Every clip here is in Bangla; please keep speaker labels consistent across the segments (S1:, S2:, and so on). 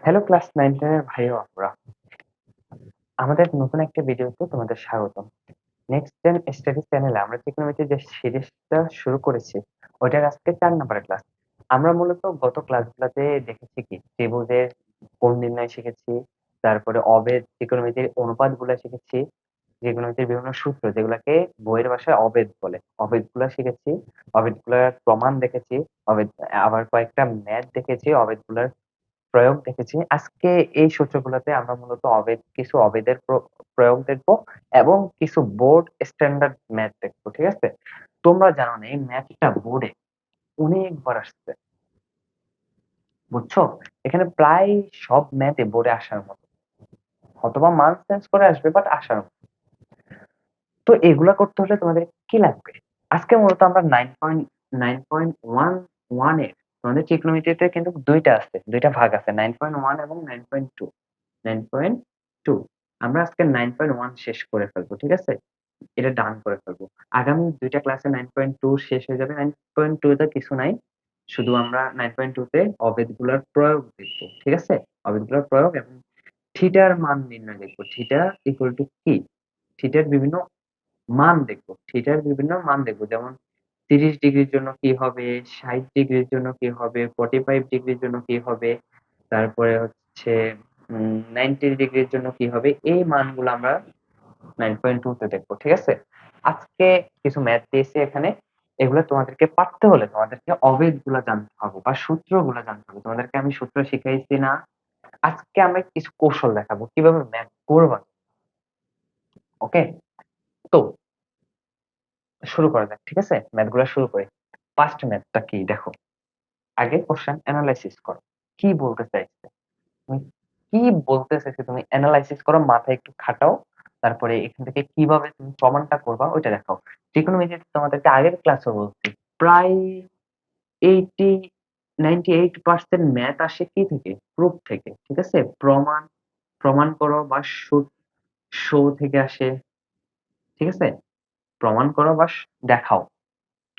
S1: হ্যালো ক্লাস 9 এর ভাই ও আপুরা, আমাদের নতুন একটা ভিডিওতে তোমাদের স্বাগতম। নেক্সট জেন স্টাডিজ চ্যানেলে আমরা ত্রিকোণমিতির যে সিরিজটা শুরু করেছি ওইটার আজকে 4 নম্বরের ক্লাস। আমরা মূলত গত ক্লাসগুলোতে দেখেছি কি ত্রিভুজের কোণ নির্ণয় শিখেছি, তারপরে অবেদ ত্রিকোণমিতির অনুপাতগুলো শিখেছি, ত্রিকোণমিতির বিভিন্ন সূত্র যেগুলোকে বইয়ের ভাষায় অবেদ বলে, অবেদগুলো শিখেছি, অবেদগুলোর প্রমাণ দেখেছি, অবেদ আবার কয়েকটা ম্যাথ দেখেছি, অবেদগুলোর প্রয়োগ দেখেছি। আজকে এই সূত্রগুলোতে আমরা মূলত কিছু অবেদের প্রয়োগ দেখবো এবং কিছু বোর্ড স্ট্যান্ডার্ড ম্যাথ দেখবো। ঠিক আছে, তোমরা জানো না এই ম্যাথটা বোর্ডে অনেকবার আসছে, বুঝছো? এখানে প্রায় সব ম্যাথে বোর্ডে আসার মতো, অথবা মান চেঞ্জ করে আসবে বাট আসার মতো। তো এগুলা করতে হলে তোমাদের কি লাগবে? আজকে মূলত আমরা 9.9.11 এর তোমাদের ট্রিগনোমেট্রিতে কিন্তু দুইটা ভাগ আছে, 9.1 এবং 9.2। 9.2 আমরা আজকে 9.1 শেষ করে ফেলবো। ঠিক আছে, এটা ডান করে ফেলবো। আগামী দুইটা ক্লাসে 9.2 শেষ হয়ে যাবে। 9.2 তে কিছু নাই, শুধু আমরা 9.2 তে অবেদগুলোর প্রয়োগ দেখবো। ঠিক আছে, অবেদগুলোর প্রয়োগ এবং থিটার মান নির্ণয় দেখবো। থিটা ইকুয়াল টু কি, থিটার বিভিন্ন মান দেখবো, থিটার বিভিন্ন মান দেখবো, যেমন 30 ডিগ্রির জন্য কি হবে, 60 ডিগ্রির জন্য কি হবে, 45 ডিগ্রির জন্য কি হবে, তারপরে হচ্ছে 90 ডিগ্রির জন্য কি হবে। এই মানগুলো আমরা 9.2 তে দেখবো। ঠিক আছে, আজকে কিছু ম্যাথ দিয়েছি এখানে, এগুলো তোমাদেরকে পারতে হলে তোমাদেরকে অবেদ গুলা জানতে হবে বা সূত্র গুলা জানতে হবে। তোমাদেরকে আমি সূত্র শিখাইছি না, আজকে আমরা কিছু কৌশল দেখাবো কিভাবে ম্যাথ করবা। ওকে, তো শুরু করা যাক। ঠিক আছে, ম্যাথ গুলা শুরু করি। ফার্স্ট ম্যাথটা কি দেখো, আগে কোশ্চেন অ্যানালাইসিস করো, কি বলতে চাইছে তুমি, কি বলতে চাইছে তুমি অ্যানালাইসিস করো, মাথায় একটু খাটাও, তারপরে এখান থেকে কিভাবে তুমি প্রমাণটা করবা ওইটা দেখাও। ট্রিগোনোমেট্রি তোমাদেরকে আগের ক্লাসে বলছি, প্রায় 80 98% ম্যাথ আসে কি থেকে, প্রুফ থেকে। ঠিক আছে, প্রমাণ প্রমাণ করো বা শো থেকে আসে। ঠিক আছে, প্রমাণ করো বা দেখাও,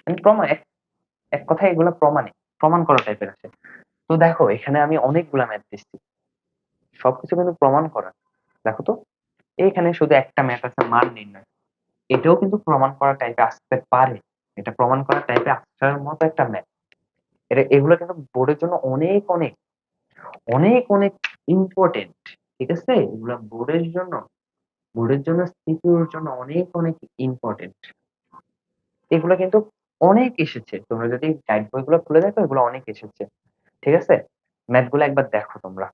S1: মানে প্রমাণ এক এক কথায় এগুলো প্রমাণ করা টাইপের আসে। তো দেখো এখানে আমি অনেকগুলা ম্যাথ দিচ্ছি, সবকিছু কিন্তু প্রমাণ করা। দেখো তো, এইখানে শুধু একটা ম্যাথ আছে মান নির্ণয়, এটাও কিন্তু প্রমাণ করা টাইপে আসতে পারে, এটা প্রমাণ করা টাইপে আসার মতো একটা ম্যাথ। এগুলো কিন্তু বোর্ডের জন্য অনেক অনেক অনেক অনেক ইম্পর্টেন্ট। ঠিক আছে, এগুলো বোর্ডের জন্য সিকিউর জন্য অনেক অনেক ইম্পর্টেন্ট। এগুলো কিন্তু অনেক এসেছে, তোমরা যদি গাইড বইগুলো খুলে দেখো এগুলো অনেক এসেছে। ঠিক আছে, ম্যাথগুলো একবার দেখো, তোমরা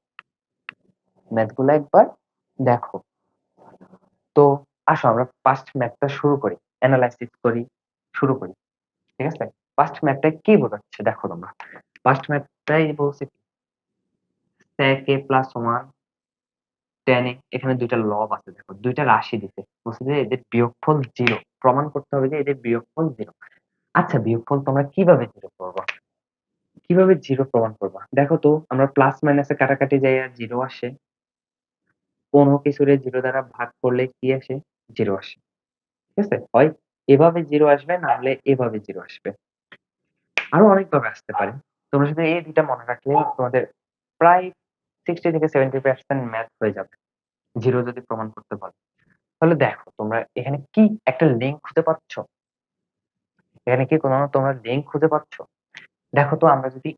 S1: ম্যাথগুলো একবার দেখো। তো আসো আমরা ফার্স্ট ম্যাথটা শুরু করি, অ্যানালাইসিস করি, শুরু করি। ঠিক আছে, ফার্স্ট ম্যাথটা কি বোঝাচ্ছে দেখো তোমরা, ফার্স্ট ম্যাথটাই বলছে sec a plus 1 tan a, এখানে দুইটা লব আছে, দেখো দুইটা রাশি দিতে বলছে যে এদের বিয়োগফল জিরো, প্রমাণ করতে হবে যে এদের বিয়োগফল জিরো। আচ্ছা, বিয়োগফল তোমরা কিভাবে জিরো করবা, কিভাবে জিরো প্রমাণ করবা? দেখো তো, আমরা প্লাস মাইনাসে কাটাকাটি যাই আর জিরো আসে, কোনো কিছুরে জিরো দ্বারা ভাগ করলে কি আসে, জিরো আসে। ঠিক আছে, হয় এভাবে জিরো আসবে, না হলে এভাবে জিরো আসবে, আরো অনেকভাবে আসতে পারে। তোমরা শুধু এই দুইটা মনে রাখলে তোমাদের প্রায় 60 থেকে 70% ম্যাথ হয়ে যাবে জিরো যদি প্রমাণ করতে পারো। তাহলে দেখো তোমরা এখানে কি একটা লিঙ্ক খুঁজে পাচ্ছ, এখানে কি কোনো তোমরা লিঙ্ক খুঁজে পাচ্ছ? দেখো তো, আমরা যদি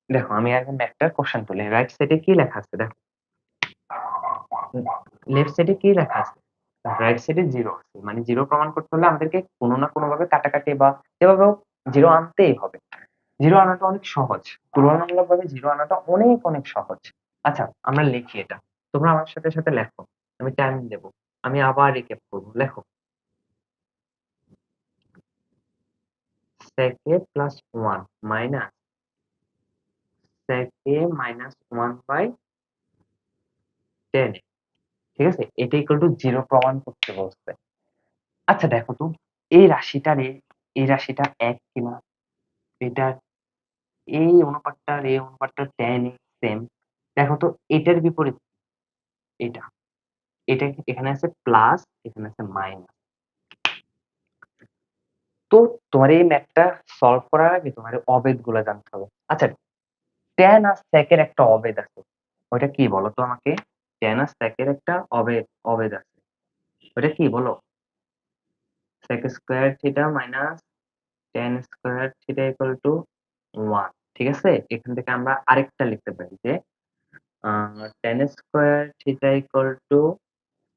S1: দেখো আমি এখন একটা কোশ্চেন তুলি, রাইট সাইডে কি লেখা আছে দেখো, লেফট সাইডে কি লেখা আছে, রাইট সাইডে জিরো আছে, মানে জিরো প্রমাণ করতে হলে আমাদেরকে কোনো না কোনো ভাবে কাটাকাটি বা যেভাবে জিরো আনতেই হবে। জিরো আনাটা অনেক সহজ, তুলনামূলকভাবে জিরো আনাটা অনেক অনেক সহজ। আচ্ছা, আমরা লিখি এটা, তোমরা আমার সাথে সাথে লেখো, আমি টাইম দেব, আমি আবার রিক্যাপ করবো। লেখো sec a plus 1 minus sec a minus 1 by 10। ঠিক আছে, এটা ইকুয়াল টু জিরো প্রমাণ করতে বলছে। আচ্ছা দেখো তো, এই রাশিটারে এই রাশিটা এক কিনা, এটার এই অনুপাতটা tan a সেম। দেখো তো, এটার বিপরীত এটা, এটা এখানে আছে প্লাস, এখানে আছে মাইনাস। তো তোমার এই ম্যাথটা সলভ করার আগে তোমার অবেদ গুলা জানতে হবে। আচ্ছা, tan আর sec এর একটা অবেদ আছে, ওইটা কি বলো তো আমাকে? tan sec এর একটা অবেদ আছে, ওইটা কি বলো? sec square theta minus tan square theta equal to 1। ঠিক আছে, এখান থেকে আমরা আরেকটা লিখতে পারি যে tan square theta equal to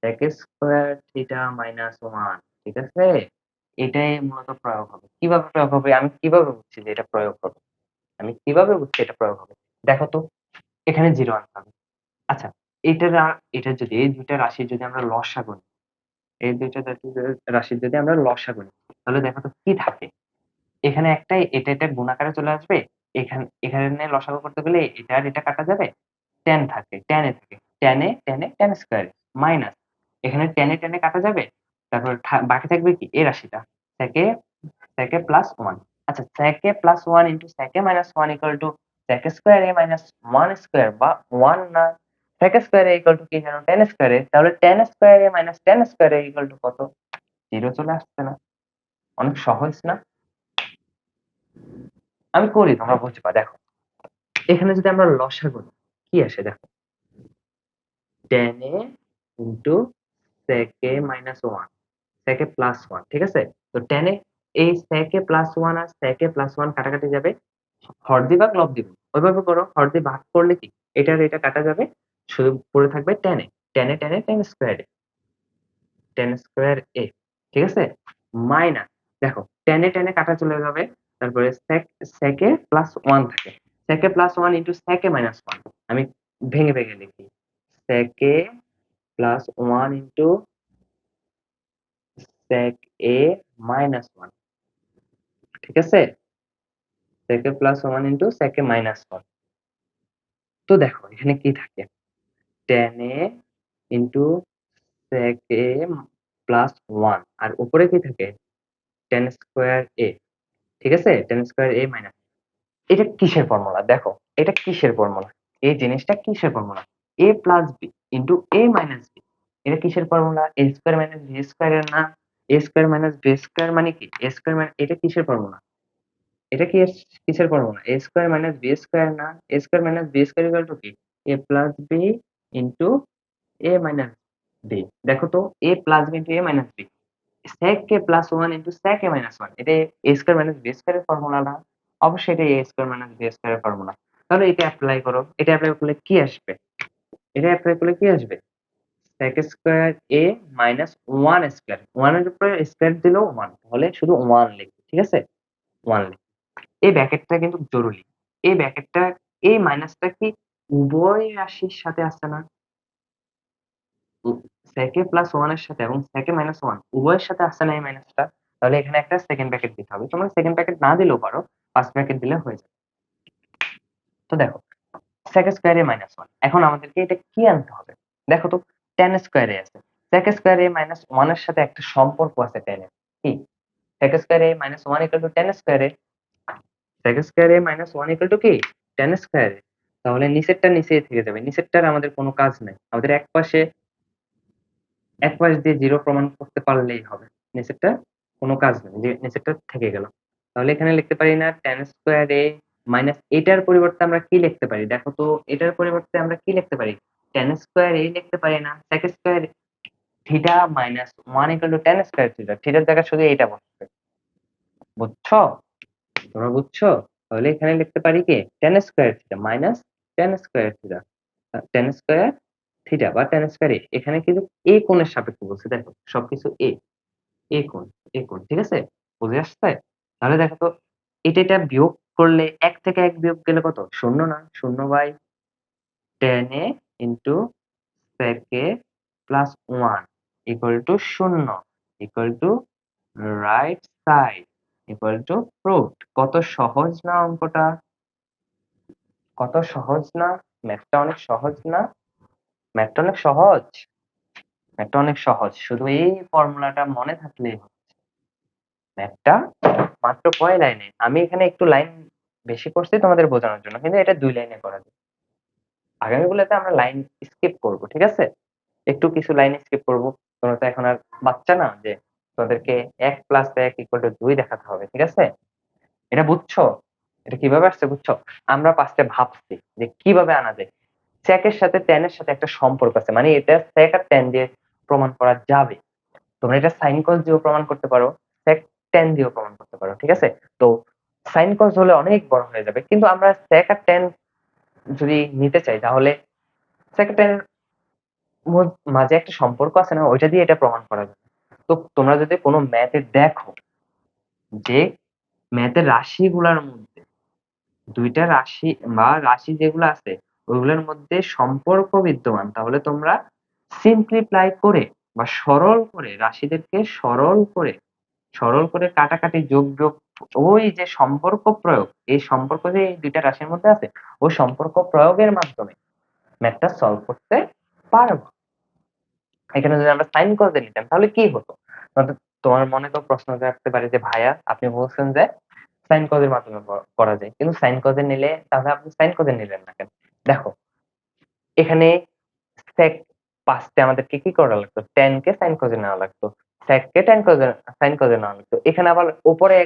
S1: sec square theta minus 1। ঠিক আছে, এটাই মূলত প্রয়োগ হবে। কিভাবে প্রয়োগ হবে? আমি কিভাবে বুঝছি যে এটা প্রয়োগ হবে? আমি কিভাবে বুঝছি এটা প্রয়োগ হবে? দেখো তো, এখানে 0 আনতে হবে। আচ্ছা, এটা যদি এই দুইটা রাশির যদি আমরা লসাগু নিই, এই দুইটা রাশির যদি আমরা লসাগু নিই, তাহলে দেখো তো কি থাকে? এখানে একটাই, এটা গুণাকারে চলে আসবে। এখানে লসাগু করতে গেলে এটা আর এটা কাটা যাবে। tan থাকে, tan স্কয়ার মাইনাস এখানে tan কাটা যাবে। তারপর বাকি থাকবে কি? এই রাশিটা sec a প্লাস 1। আচ্ছা, sec a plus 1 into sec a minus 1 equal to sec square a minus 1 square বা 1 না, sec square a equal to কি জানো? tan square a। তাহলে tan square a minus tan square a equal two কত? 0 চলে আসছে না? অনেক সহজ না? আমি করি, তোমরা বুঝবা। দেখো, এখানে যদি আমরা লসাগু নিই, কি আসে দেখো? tan a into sec a minus 1, sec a plus 1। ঠিক আছে, তো tan a, এই sec a প্লাস 1 আর sec a প্লাস 1 কাটাকাটি যাবে, হর দিই বা লব দিব, ওইভাবে করো। হর দিয়ে ভাগ করলে কি এটা আর এটা কাটা যাবে, শুধু পড়ে থাকবে tan a। tan square a, tan square a। ঠিক আছে, মাইনাস দেখো tan a কাটা চলে যাবে, তারপরে sec a প্লাস 1 থাকে। sec a plus 1 into sec a minus 1। আমি ভেঙে ভেঙে লিখি, sec a plus 1 into sec a minus 1। ঠিক আছে, sec a plus 1 into sec a minus 1। তো দেখো এখানে কি থাকে? tan a into sec a plus 1 আর উপরে কি থাকে? tan square a। ঠিক আছে, tan স্কয়ার a মাইনাস, এটা কিসের ফর্মুলা? দেখো, এটা কিসের ফর্মুলা? এই জিনিসটা কিসের formula? a plus b into a minus b। এটা কিসের formula? a square minus b square এর না? a square minus b square মানে কি? a স্কয়ার মানে এটা কিসের ফর্মুলা? এটা কি কিসের formula? a square minus b square না? a square minus b square equal to কি? a plus b into a minus b। দেখো তো, a plus b into a minus b, sec a plus 1 into sec a minus 1, এটা a square minus b square এর ফর্মুলা না? অবশ্যই এটা a square minus b square এর ফর্মুলা। তাহলে এটা অ্যাপ্লাই করো। এটা অ্যাপ্লাই করলে কি আসবে? এটা অ্যাপ্লাই করলে কি আসবে? sec square a minus 1 square, 1 এর উপরে স্কয়ার দিলেও 1, তাহলে শুধু 1 লিখবে। ঠিক আছে, 1 লিখবে। এই ব্র্যাকেটটা কিন্তু জরুরি। এই ব্র্যাকেটটা, এই মাইনাসটা কি উভয় রাশির সাথে আসছে না? sec a প্লাস 1 এর সাথে এবং sec a মাইনাস 1 উভয়ের সাথে আসছে না এই মাইনাসটা? তাহলে এখানে একটা সেকেন্ড ব্র্যাকেট দিতে হবে। তোমরা সেকেন্ড ব্র্যাকেট না দিলেও পারো, ফার্স্ট ব্র্যাকেট দিলে হয়ে যাবে। তো দেখো, sec স্কয়ার a মাইনাস 1, এখন আমাদেরকে এটা কি আনতে হবে? দেখো তো, tan স্কয়ার a আছে, sec স্কয়ার a মাইনাস 1 এর সাথে একটা সম্পর্ক আছে tan এর। কি? sec square a minus 1 equal to tan square a। sec square a minus 1 equal to কি? tan square a। তাহলে নিচেরটা নিচেই থেকে যাবে, নিচেরটার আমাদের কোনো কাজ নাই। আমাদের এক পাশ দিয়ে 0 প্রমাণ করতে পারলেই হবে। নিচেরটা কোনো কাজ নেই, যে নিচেরটা থেকে গেল। তাহলে এখানে লিখতে পারি না tan স্কয়ার a মাইনাস, এটার পরিবর্তে আমরা কি লিখতে পারি? দেখো তো, এটার পরিবর্তে আমরা কি লিখতে পারি? tan স্কয়ার a লিখতে পারি না? sec square theta minus 1 equal to tan square theta. থিটার জায়গায় শুধু এইটা বসবে। বুঝছো? তোমরা বুঝছো? তাহলে এখানে লিখতে পারি কি? tan square theta minus tan square theta, tan square theta বা tan স্কয়ার a। এখানে কিন্তু a কোণের সাপেক্ষে বলছে। দেখো, সবকিছু a, a কোণ, a কোণ। ঠিক আছে, বুঝে আসছে? তাহলে দেখো তো, এটা বিয়োগ করলে 1 থেকে 1 বিয়োগ গেলে কত? 0 না? 0 by tan a into sec a plus 1 equal to 0 equal to right side equal to proved. কত সহজ না অঙ্কটা? কত সহজ না? ম্যাথটা অনেক সহজ না? ম্যাথটা অনেক সহজ, ম্যাথটা অনেক সহজ। শুধু এই ফর্মুলাটা মনে থাকলেই হবে। ম্যাথটা মাত্র কয় লাইনে? আমি এখানে একটু লাইন বেশি করছি তোমাদের বোঝানোর জন্য, কিন্তু এটা 2 লাইনে করা যায়। আগামীগুলোতে আমরা লাইন স্কিপ করব। ঠিক আছে, একটু কিছু লাইন স্কিপ করব। তোমরা তো এখন আর বাচ্চা না যে তোমাদেরকে 1 প্লাস 1 ইকুয়াল টু 2 দেখাতে হবে। ঠিক আছে, এটা বুঝছো? এটা কিভাবে আসছে বুঝছো? আমরা পাঁচটা ভাবছি যে কিভাবে আনা যায়। sec এর সাথে tan এর সাথে একটা সম্পর্ক আছে, মানে এটা sec আর tan দিয়ে প্রমাণ করা যাবে। তোমরা এটা sin cos দিয়েও প্রমাণ করতে পারো, sec tan দিয়েও প্রমাণ করতে পারো, ঠিক আছে? তো sin cos হলে অনেক বড় হয়ে যাবে, কিন্তু আমরা sec আর tan যদি নিতে চাই তাহলে sec আর tan এর মাঝে একটা সম্পর্ক আছে না, ওইটা দিয়ে এটা প্রমাণ করা যাবে। তো তোমরা যদি কোনো ম্যাথে দেখো যে ম্যাথের রাশিগুলোর মধ্যে দুইটা রাশি বা রাশি যেগুলো আছে ওইগুলোর মধ্যে সম্পর্ক বিদ্যমান, তাহলে তোমরা সিম্পলিফাই করে বা সরল করে রাশিদেরকে সরল করে কাটাকাটি যোগ যোগ ওই যে সম্পর্ক প্রয়োগ, এই সম্পর্ক যে এই দুইটা রাশির মধ্যে আছে ওই সম্পর্ক প্রয়োগের মাধ্যমে ম্যাথটা সলভ করতে পারবো। এখানে যদি আমরা সাইন কজে নিতাম তাহলে কি হতো? তোমার মনে তো প্রশ্ন জাগতে পারে যে ভাইয়া আপনি বলছেন যে সাইন কজের মাধ্যমে করা যায়, কিন্তু সাইন কজে নিলে তাহলে আপনি সাইন কজে নিলেন না কেন? দেখো এখানে sec পাঁচতে আমাদেরকে কি করা লাগতো? tan কে সাইন কজে নেওয়া লাগতো, sec কে tan কজে সাইন কজে নেওয়া লাগতো। এখানে আবার উপরে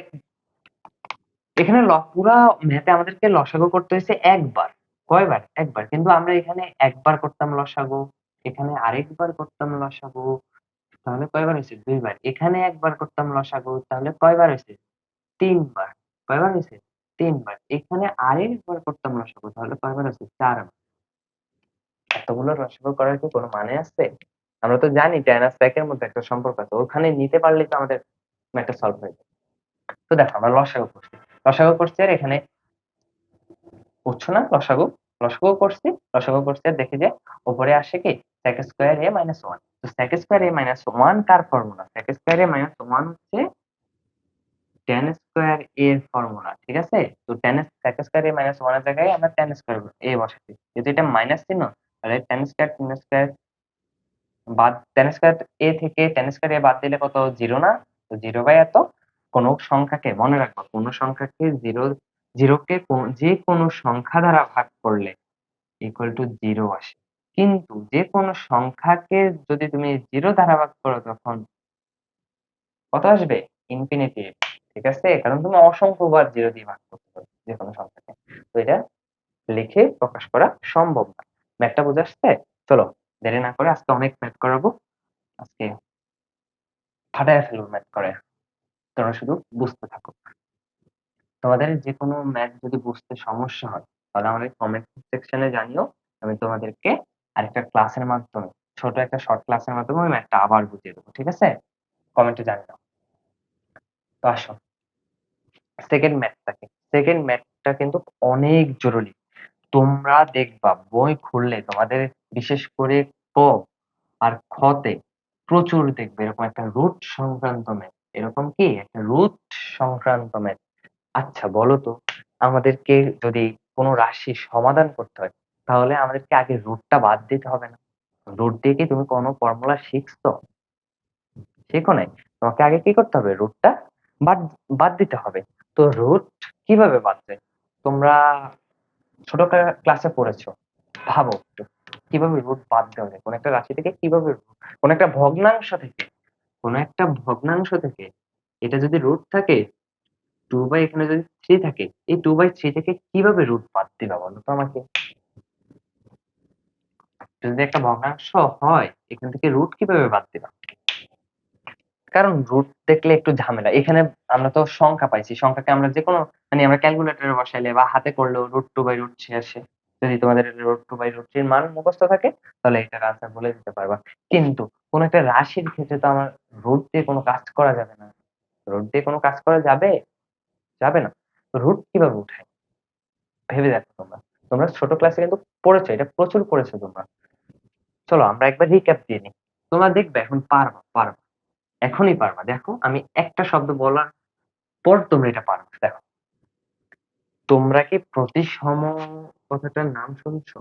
S1: এখানে পুরা ম্যাথে আমাদেরকে লসাগু করতে হয়েছে একবার। কয়বার? একবার। কিন্তু আমরা এখানে একবার করতাম লসাগু, এখানে আরেকবার করতাম লসাগু, তাহলে কয়বার হয়েছে? দুইবার। এখানে একবার করতাম লসাগু, তাহলে কয়বার হয়েছে? তিনবার। কয়বার হয়েছে? তিনবার। এখানে আরেকবার করতাম লসাগু, তাহলে কয়বার হয়েছে? চারবার। এতগুলো লসাগু করার কি কোনো মানে আছে? আমরা তো জানি tan আর sec এর মধ্যে একটা সম্পর্ক আছে, ওখানে নিতে পারলেই তো আমাদের ম্যাথটা সলভ হয়ে যায়। তো দেখো আমরা লসাগু করছি আর এখানে বুঝছো না? লসাগু করছি আর দেখি যে উপরে আসে কি sec স্কয়ার a মাইনাস 1। তো sec square a minus 1 car formula? sec square a minus 1 হচ্ছে tan স্কয়ার a এর ফর্মুলা, ঠিক আছে? তো sec স্কয়ার a মাইনাস 1 এর জায়গায় আমরা tan স্কয়ার a বসাচ্ছি, যেহেতু এটা মাইনাস চিহ্ন তাহলে tan স্কয়ার বাদ tan স্কয়ার a থেকে tan স্কয়ার a বাদ দিলে কত? 0 না? তো 0 বাই এত কোন সংখ্যাকে মনে রাখবা, কোন সংখ্যাকে 0 কে যে কোনো সংখ্যা দ্বারা ভাগ করলে ইকুয়াল টু 0 আসে, কিন্তু যে কোনো সংখ্যাকে যদি তুমি 0 দ্বারা ভাগ করো তখন কত আসবে? ইনফিনিটি। ঠিক আছে, কারণ তুমি অসংখ্যবার 0 দিয়ে ভাগ করতে পারো যে কোনো সংখ্যাকে। তো এটা লিখে প্রকাশ করা সম্ভব না। ম্যাথটা বুঝে আসছে? চলো দেরি না করে আজকে অনেক ম্যাথ করাবো, আজকে ফাটায় ফেলবো ম্যাথ করে, তোমরা শুধু বুঝতে থাকো। তোমাদের যে কোনো ম্যাথ যদি বুঝতে সমস্যা হয় তাহলে আমাদের কমেন্ট সেকশনে জানিও, আমি তোমাদেরকে আরেকটা ক্লাসের মাধ্যমে ছোট একটা শর্ট ক্লাসের মাধ্যমে ওই ম্যাথটা আবার বুঝিয়ে দেবো, ঠিক আছে? কমেন্টে জানিও। তো আসো সেকেন্ড ম্যাথটা কিন্তু অনেক জরুরি। তোমরা দেখবা বই খুললে তোমাদের বিশেষ করে ক আর খতে প্রচুর দেখবে এরকম একটা রুট সংক্রান্ত ম্যাথ, এরকম কি একটা রুট সংক্রান্ত ম্যাথ। আচ্ছা বলো তো, আমাদেরকে যদি কোনো রাশি সমাধান করতে হয় তাহলে আমাদেরকে আগে রুটটা বাদ দিতে হবে না? রুট দিয়ে কি তুমি কোনো ফর্মুলা শিখছো? শেখো নাই। তোমাকে আগে কি করতে হবে? রুটটা বাদ বাদ দিতে হবে। তো রুট কিভাবে বাদ যায়? তোমরা ছোট ক্লাসে পড়েছো, ভাবো একটু কিভাবে রুট বাদ দেওয়া যায়? কোন একটা রাশি থেকে কিভাবে কোন একটা ভগ্নাংশ থেকে এটা যদি রুট থাকে 2 বাই এখানে যদি 3 থাকে, এই 2 বাই 3 থেকে কিভাবে রুট বাদ দিবা বলো তো আমাকে? যদি একটা ভগ্নাংশ হয় এখান থেকে রুট কিভাবে বাদ দিবা? কারণ রুট দেখলে একটু ঝামেলা। এখানে আমরা তো সংখ্যা পাইছি, সংখ্যাকে আমরা যে কোনো মানে আমরা ক্যালকুলেটরে বসাইলে বা হাতে করলেও √2/√3 আসে। যদি তোমাদের √2/√3 এর মান মুখস্থ থাকে তাহলে এটার আনসার বলে দিতে পারবা। কিন্তু কোন একটা রাশির ক্ষেত্রে তো আমার রুট দিয়ে কোনো কাজ করা যাবে না। রুট দিয়ে কোনো কাজ করা যাবে? যাবে না। রুট কিভাবে উঠায় ভেবে দেখো তোমরা। তোমরা ছোট ক্লাসে কিন্তু পড়েছো, এটা প্রচুর পড়েছো তোমরা। চলো আমরা একবার রিক্যাপ দিয়ে নিই। তোমরা দেখবে এখন পারবা, এখনই পারবা। দেখো আমি একটা শব্দ বলার পর তোমরা এটা পারবে। দেখো তোমরা কি প্রতিসম কথাটার নাম শুনছো?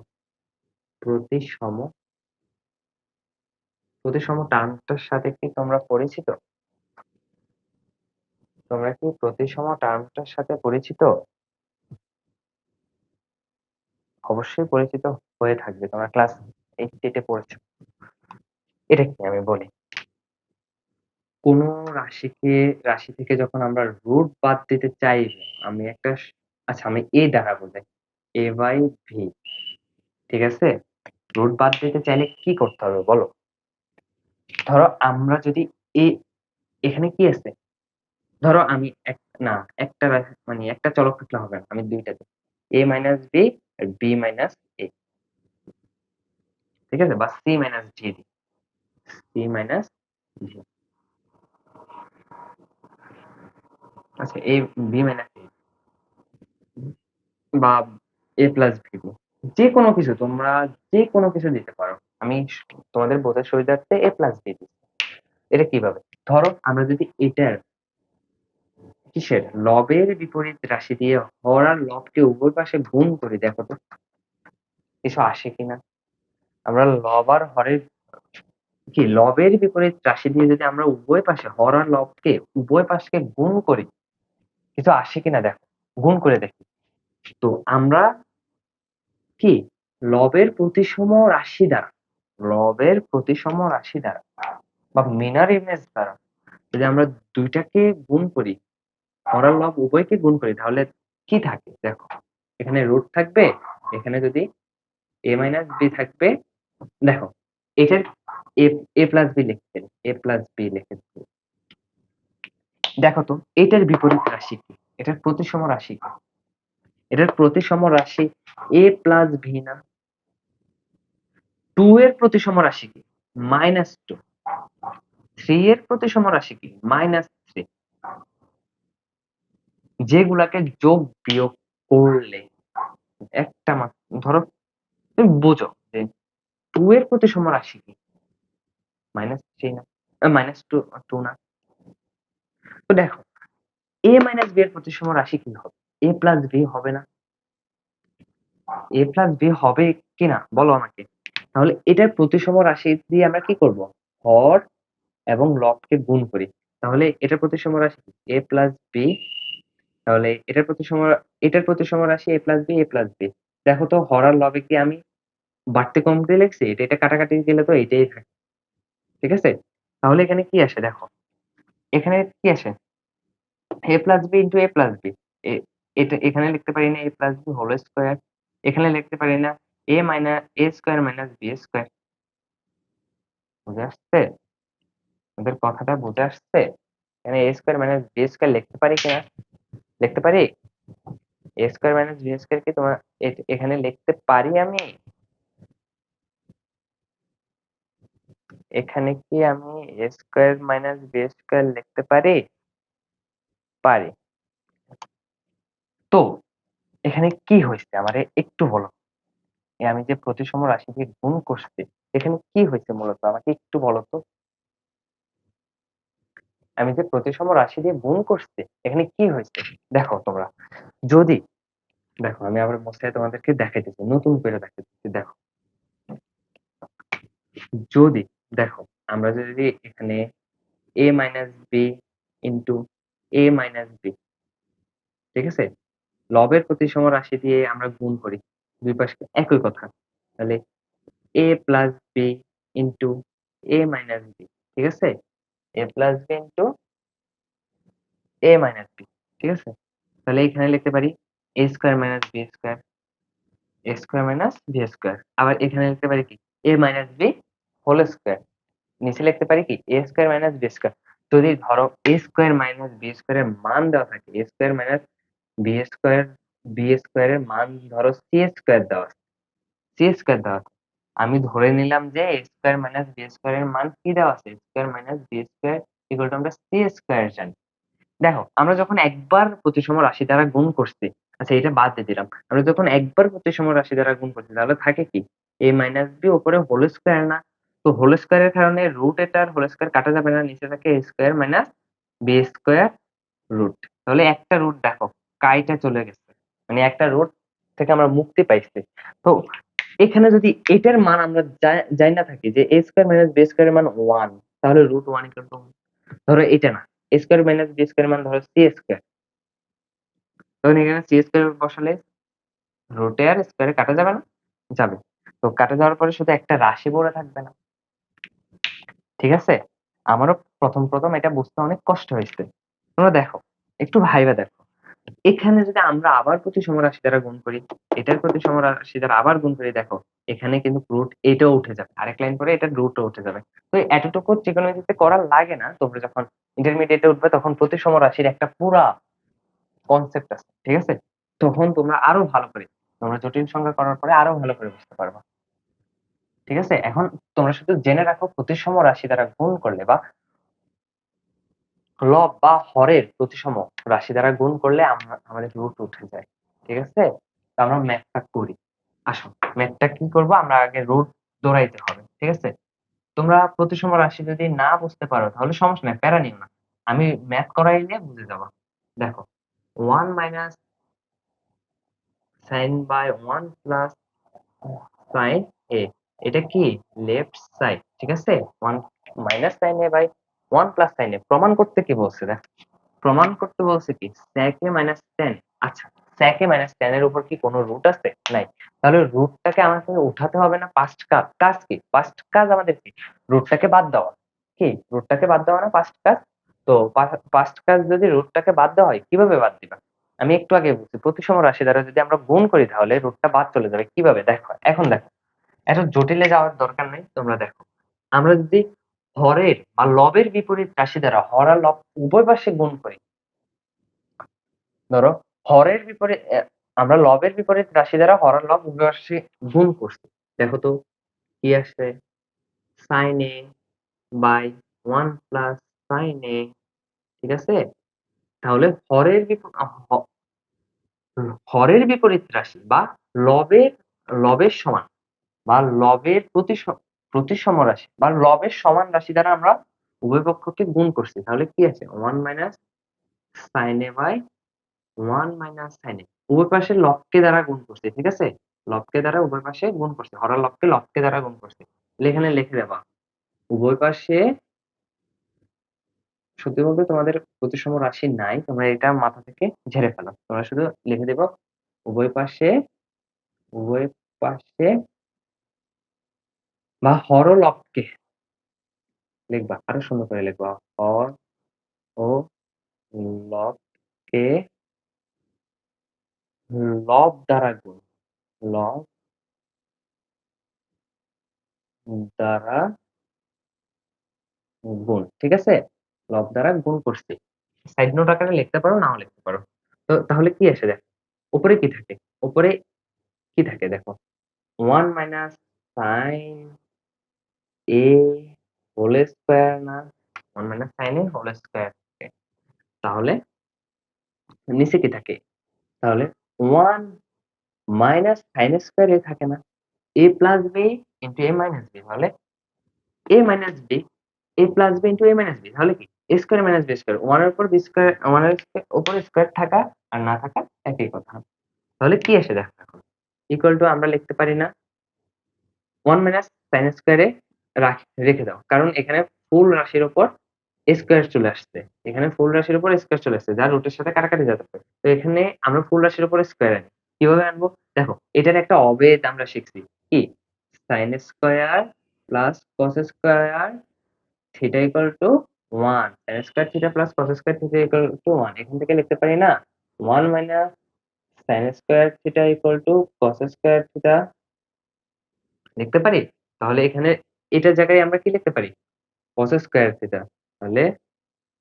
S1: প্রতিসম, প্রতিসম টার্মটার সাথে কি তোমরা পরিচিত? তোমরা কি প্রতিসম টার্মটার সাথে পরিচিত? অবশ্যই পরিচিত হয়ে থাকবে, তোমরা ক্লাস 8 পড়েছো। এটা কি আমি বলি, কোন রাশি থেকে যখন আমরা রুট বাদ দিতে চাইবো, আচ্ছা আমি এ দ্বারা বোঝাই, a/v, ঠিক আছে? রুট বাদ দিতে চাইলে কি করতে হবে বলো? ধরো আমরা যদি এখানে কি আছে, ধরো আমি না একটা মানে একটা চলক থাকলে হবে না, আমি দুইটা দিই, a মাইনাস বি আর বি মাইনাস এ, ঠিক আছে, বা সি মাইনাস ডি দিই, সি মাইনাস ডি, আচ্ছা এ বি মাইনাস এ বা এ প্লাস বি, যে কোনো কিছু তোমরা যে কোনো কিছু দিতে পারো, আমি তোমাদের বোঝার সুবিধার্থে এ প্লাস বি দিই। এটা কিভাবে, ধরো আমরা যদি এটার কিসের লবের বিপরীত রাশি দিয়ে হর আর লবকে উভয় পাশে গুণ করি, দেখো তো কিছু আসে কিনা। আমরা লব আর হরের কি লবের বিপরীত রাশি দিয়ে যদি আমরা উভয় পাশে হর আর লবকে উভয় পাশকে গুণ করি, কিছু আসে কিনা দেখো, গুণ করে দেখি। তো আমরা কি লবের প্রতিসম রাশি দ্বারা, লবের প্রতিসম রাশি দ্বারা বা মিনার ইমেজ দ্বারা যদি আমরা দুইটাকে গুণ করি, হর আর লব উভয়কে গুণ করি, তাহলে কি থাকে দেখো, এখানে রুট থাকবে, এখানে যদি এ মাইনাস বি থাকবে, দেখো এটার এ প্লাস বি লিখতে, এ প্লাস বি লিখে দিতে। দেখো তো এটার বিপরীত রাশি কি, এটার প্রতিসম রাশি কি, এটার প্রতিসম রাশি এ প্লাস ভি না, 2 এর প্রতিসম রাশি কি -2, 3 এর প্রতিসম রাশি কি -3, যেগুলাকে যোগ বিয়োগ করলে একটা মাত্র, ধরো তুমি বোঝো যে 2 এর প্রতিসম রাশি কি -3 না, -2 না। তো দেখো a মাইনাস b এর প্রতিসম রাশি কি হবে, a প্লাস b হবে না, a প্লাস b হবে কিনা বলো আমাকে। তাহলে এটার প্রতিসম রাশি দিয়ে আমরা কি করব, হর এবং লবকে গুণ করি, তাহলে এটার প্রতিসম রাশি কি a প্লাস b, তাহলে এটার প্রতিসম রাশি a plus b, a plus b। দেখো তো হর আর লবে কি আমি বাড়তে কমতে লিখছি, এটা এটা কাটাকাটি গেলে তো এটাই থাকে, ঠিক আছে। তাহলে এখানে কি আসে দেখো, এখানে কি আসে a plus b into a plus b, এটা এখানে লিখতে পারি না a plus b whole square, এখানে লিখতে পারি না a minus a square minus b square. বুঝে আসছে ওদের কথাটা, বুঝে আসছে? এখানে a square minus b square লিখতে পারি কিনা, লিখতে পারি a square minus b square কি তোমার এখানে লিখতে পারি আমি, এখানে কি আমি a square minus b square লিখতে পারি, পারি। তো এখানে কি হয়েছে আমারে একটু বলো, আমি যে প্রতিসম রাশি দিয়ে গুণ করছি, এখানে কি হয়েছে মূলত আমাকে একটু বলো তো। আমি যে প্রতিসম রাশি দিয়ে গুণ করছি, এখানে কি হয়েছে দেখো তোমরা, যদি দেখো আমি আবার মোস্তায় তোমাদেরকে দেখাইতেছি, নতুন করে দেখাইতেছি, দেখো যদি দেখো আমরা যদি এখানে a minus B into a minus B, ঠিক আছে, লবের প্রতিসম রাশি দিয়ে আমরা গুণ করি, দুই পাশে একই কথা, তাহলে a plus B into a minus B, ঠিক আছে, a plus B into a minus B, ঠিক আছে। তাহলে এখানে লিখতে পারি a square minus B square, a square minus B square, আবার এখানে লিখতে পারি কি a minus B whole square, নিচে লিখতে পারি কি a square minus B square. যদি ধরো a square minus B square এর মান দেওয়া থাকে, a square minus B square এর মান ধরো সি স্কয়ার দেওয়া আছে, সি স্কয়ার দেওয়া আছে, আমি ধরে নিলাম যে a square minus B square এর মান কি দেওয়া আছে, square minus B square equal to আমরা সি স্কয়ার জানি। দেখো আমরা যখন একবার প্রতিসম রাশি দ্বারা গুণ করছি, আচ্ছা এটা বাদ দিয়ে দিলাম, আমরা যখন একবার প্রতিসম রাশি দ্বারা গুণ করছি, তাহলে থাকে কি a মাইনাস বি উপরে হোল স্কয়ার না, তো হোল স্কয়ারের কারণে রুট এটার হোল স্কয়ার কাটা যাবে না, নিচে থাকে a square minus B square root, তাহলে একটা রুট দেখো কাইটা চলে গেছে, মানে একটা রুট থেকে আমরা মুক্তি পাইছি। তো এখানে যদি এটার মান আমরা জানি না থাকি যে a square minus B square এর মান 1, তাহলে রুট 1 ইকুয়াল টু, ধরো এটা না, a square minus B square মান ধরো সি স্কয়ার, তখন এখানে সি স্কয়ার বসালে রুটে আর স্কয়ারে কাটা যাবে না, যাবে, তো কাটা যাওয়ার পরে শুধু একটা রাশি পড়ে থাকবে না, ঠিক আছে। আমারও প্রথম প্রথম এটা বুঝতে অনেক কষ্ট হয়েছে, তোমরা দেখো একটু ভাইবা দেখো, এখানে যদি আমরা আবার প্রতিসম রাশি দ্বারা গুণ করি, এটার প্রতিসম রাশি দ্বারা আবার গুণ করি, দেখো এখানে কিন্তু রুট এটাও উঠে যাবে, আরেক লাইন পরে এটার রুটও উঠে যাবে। তো এতটুকু ত্রিকোণমিতিতে করা লাগে না, তোমরা যখন ইন্টারমিডিয়েটে উঠবে তখন প্রতিসম রাশির একটা পুরা কনসেপ্ট আছে, ঠিক আছে? তখন তোমরা আরো ভালো করে, তোমরা জটিল সংখ্যা করার পরে আরো ভালো করে বুঝতে পারবা, ঠিক আছে? এখন তোমরা শুধু জেনে রাখো প্রতিসম রাশি দ্বারা গুণ করলে বা লব বা হরের প্রতিসম রাশি দ্বারা গুণ করলে আমাদের রুট উঠে যায়, ঠিক আছে? তো আমরা ম্যাথটা করি। আসো ম্যাথটা কি করব, আমরা আগে রুট দৌড়াইতে হবে, ঠিক আছে? তোমরা প্রতিসম রাশি যদি না বুঝতে পারো তাহলে সমস্যা নাই, প্যারা নিও না, আমি ম্যাথ করাইলে বুঝে যাবা। দেখো 1 minus sine by 1 plus sine A, এটা কি লেফট সাইড, ঠিক আছে? 1 minus sine A by 1 plus sine A প্রমাণ করতে কি বলছে, দেখ প্রমাণ করতে বলছে কি sec a minus tan। আচ্ছা sec a minus tan এর উপর কি কোনো রুট আছে? নাই। তাহলে রুটটাকে আমাকে উঠাতে হবে না, ফার্স্ট কাজ কি, ফার্স্ট কাজ আমাদের কি রুটটাকে বাদ দেওয়া, কি রুটটাকে বাদ দেওয়া না ফার্স্ট কাজ? তো ফার্স্ট কাজ যদি রুটটাকে বাদ দেওয়া হয়, কিভাবে বাদ দিবা? আমি একটু আগে বলছি প্রতিসম রাশি দ্বারা যদি আমরা গুণ করি তাহলে রুটটা বাদ চলে যাবে, কিভাবে দেখো, এখন দেখো এত জটিলে যাওয়ার দরকার নেই, তোমরা দেখো আমরা যদি হরের বা লবের বিপরীত রাশি দ্বারা হর আর লব উভয় পাশে গুণ করি, ধরো হরের বিপরীত আমরা লবের বিপরীত রাশি দ্বারা হর আর লব উভয় পাশে গুণ করছি, দেখো তো কি আসছে, sine A by 1 plus sine A, ঠিক আছে? তাহলে হরের বিপরীত রাশি বা লবের লবের সমান বা লবের প্রতিসম রাশি বা লবের সমান রাশি দ্বারা আমরা উভয় পক্ষকে গুণ করছি, তাহলে কি আছে 1 minus sine A by 1 minus sine A, উভয় পাশে লবকে দ্বারা গুণ করছি, ঠিক আছে? লবকে দ্বারা উভয় পাশে গুণ করছি, হরের লবকে লবকে দ্বারা গুণ করছি, এখানে লিখে দেবা উভয় পাশে। সত্যি বলতে তোমাদের প্রতিসম রাশি নাই, তোমরা এটা মাথা থেকে ঝেড়ে ফেলো, তোমরা শুধু লিখে দেবো উভয় পাশে, উভয় পাশে বা হর ও লবকে লিখবা, আরো সুন্দর করে লিখবা হর ও লবকে লব দ্বারা গুণ, লব দ্বারা গুণ, ঠিক আছে? লব দ্বারা গুণ করছি, সাইড নোট আকারে লিখতে পারো, নাও লিখতে পারো। তো তাহলে কি আসে দেখো, উপরে কি থাকে, উপরে কি থাকে দেখো 1 মাইনাস সাইন এ হোল স্কয়ার, না 1 মাইনাস সাইন এ হোল স্কয়ার, তাহলে নিচে কি থাকে, তাহলে 1 মাইনাস সাইন স্কয়ার এ থাকে না, a plus b into a minus b, তাহলে a minus b, a plus b into a minus b, তাহলে কি a square minus b square, 1 এর উপর b স্কয়ার, 1 এর উপর স্কয়ার থাকা আর না থাকা একই কথা। তাহলে কি আসে দেখো এখন, ইকুয়াল টু আমরা লিখতে পারি না 1 মাইনাস সাইন স্কয়ারে রেখে দাও, কারণ এখানে ফুল রাশির উপর স্কয়ার চলে আসছে, এখানে ফুল রাশির উপর স্কয়ার চলে আসছে যা রুটের সাথে কাটাকাটি যেতে পারে, তো এখানে আমরা ফুল রাশির উপর স্কয়ার আনি, কিভাবে আনবো দেখো, এটার একটা অবেদ আমরা শিখছি কি, sine square plus cos square theta equal to 1, sine square theta plus cos square theta equal to 1, এখান থেকে লিখতে পারি না 1 minus sine square theta equal to cos square theta, লিখতে পারি? তাহলে এখানে এটার জায়গায় আমরা কি লিখতে পারি cos স্কয়ার থিটা, তাহলে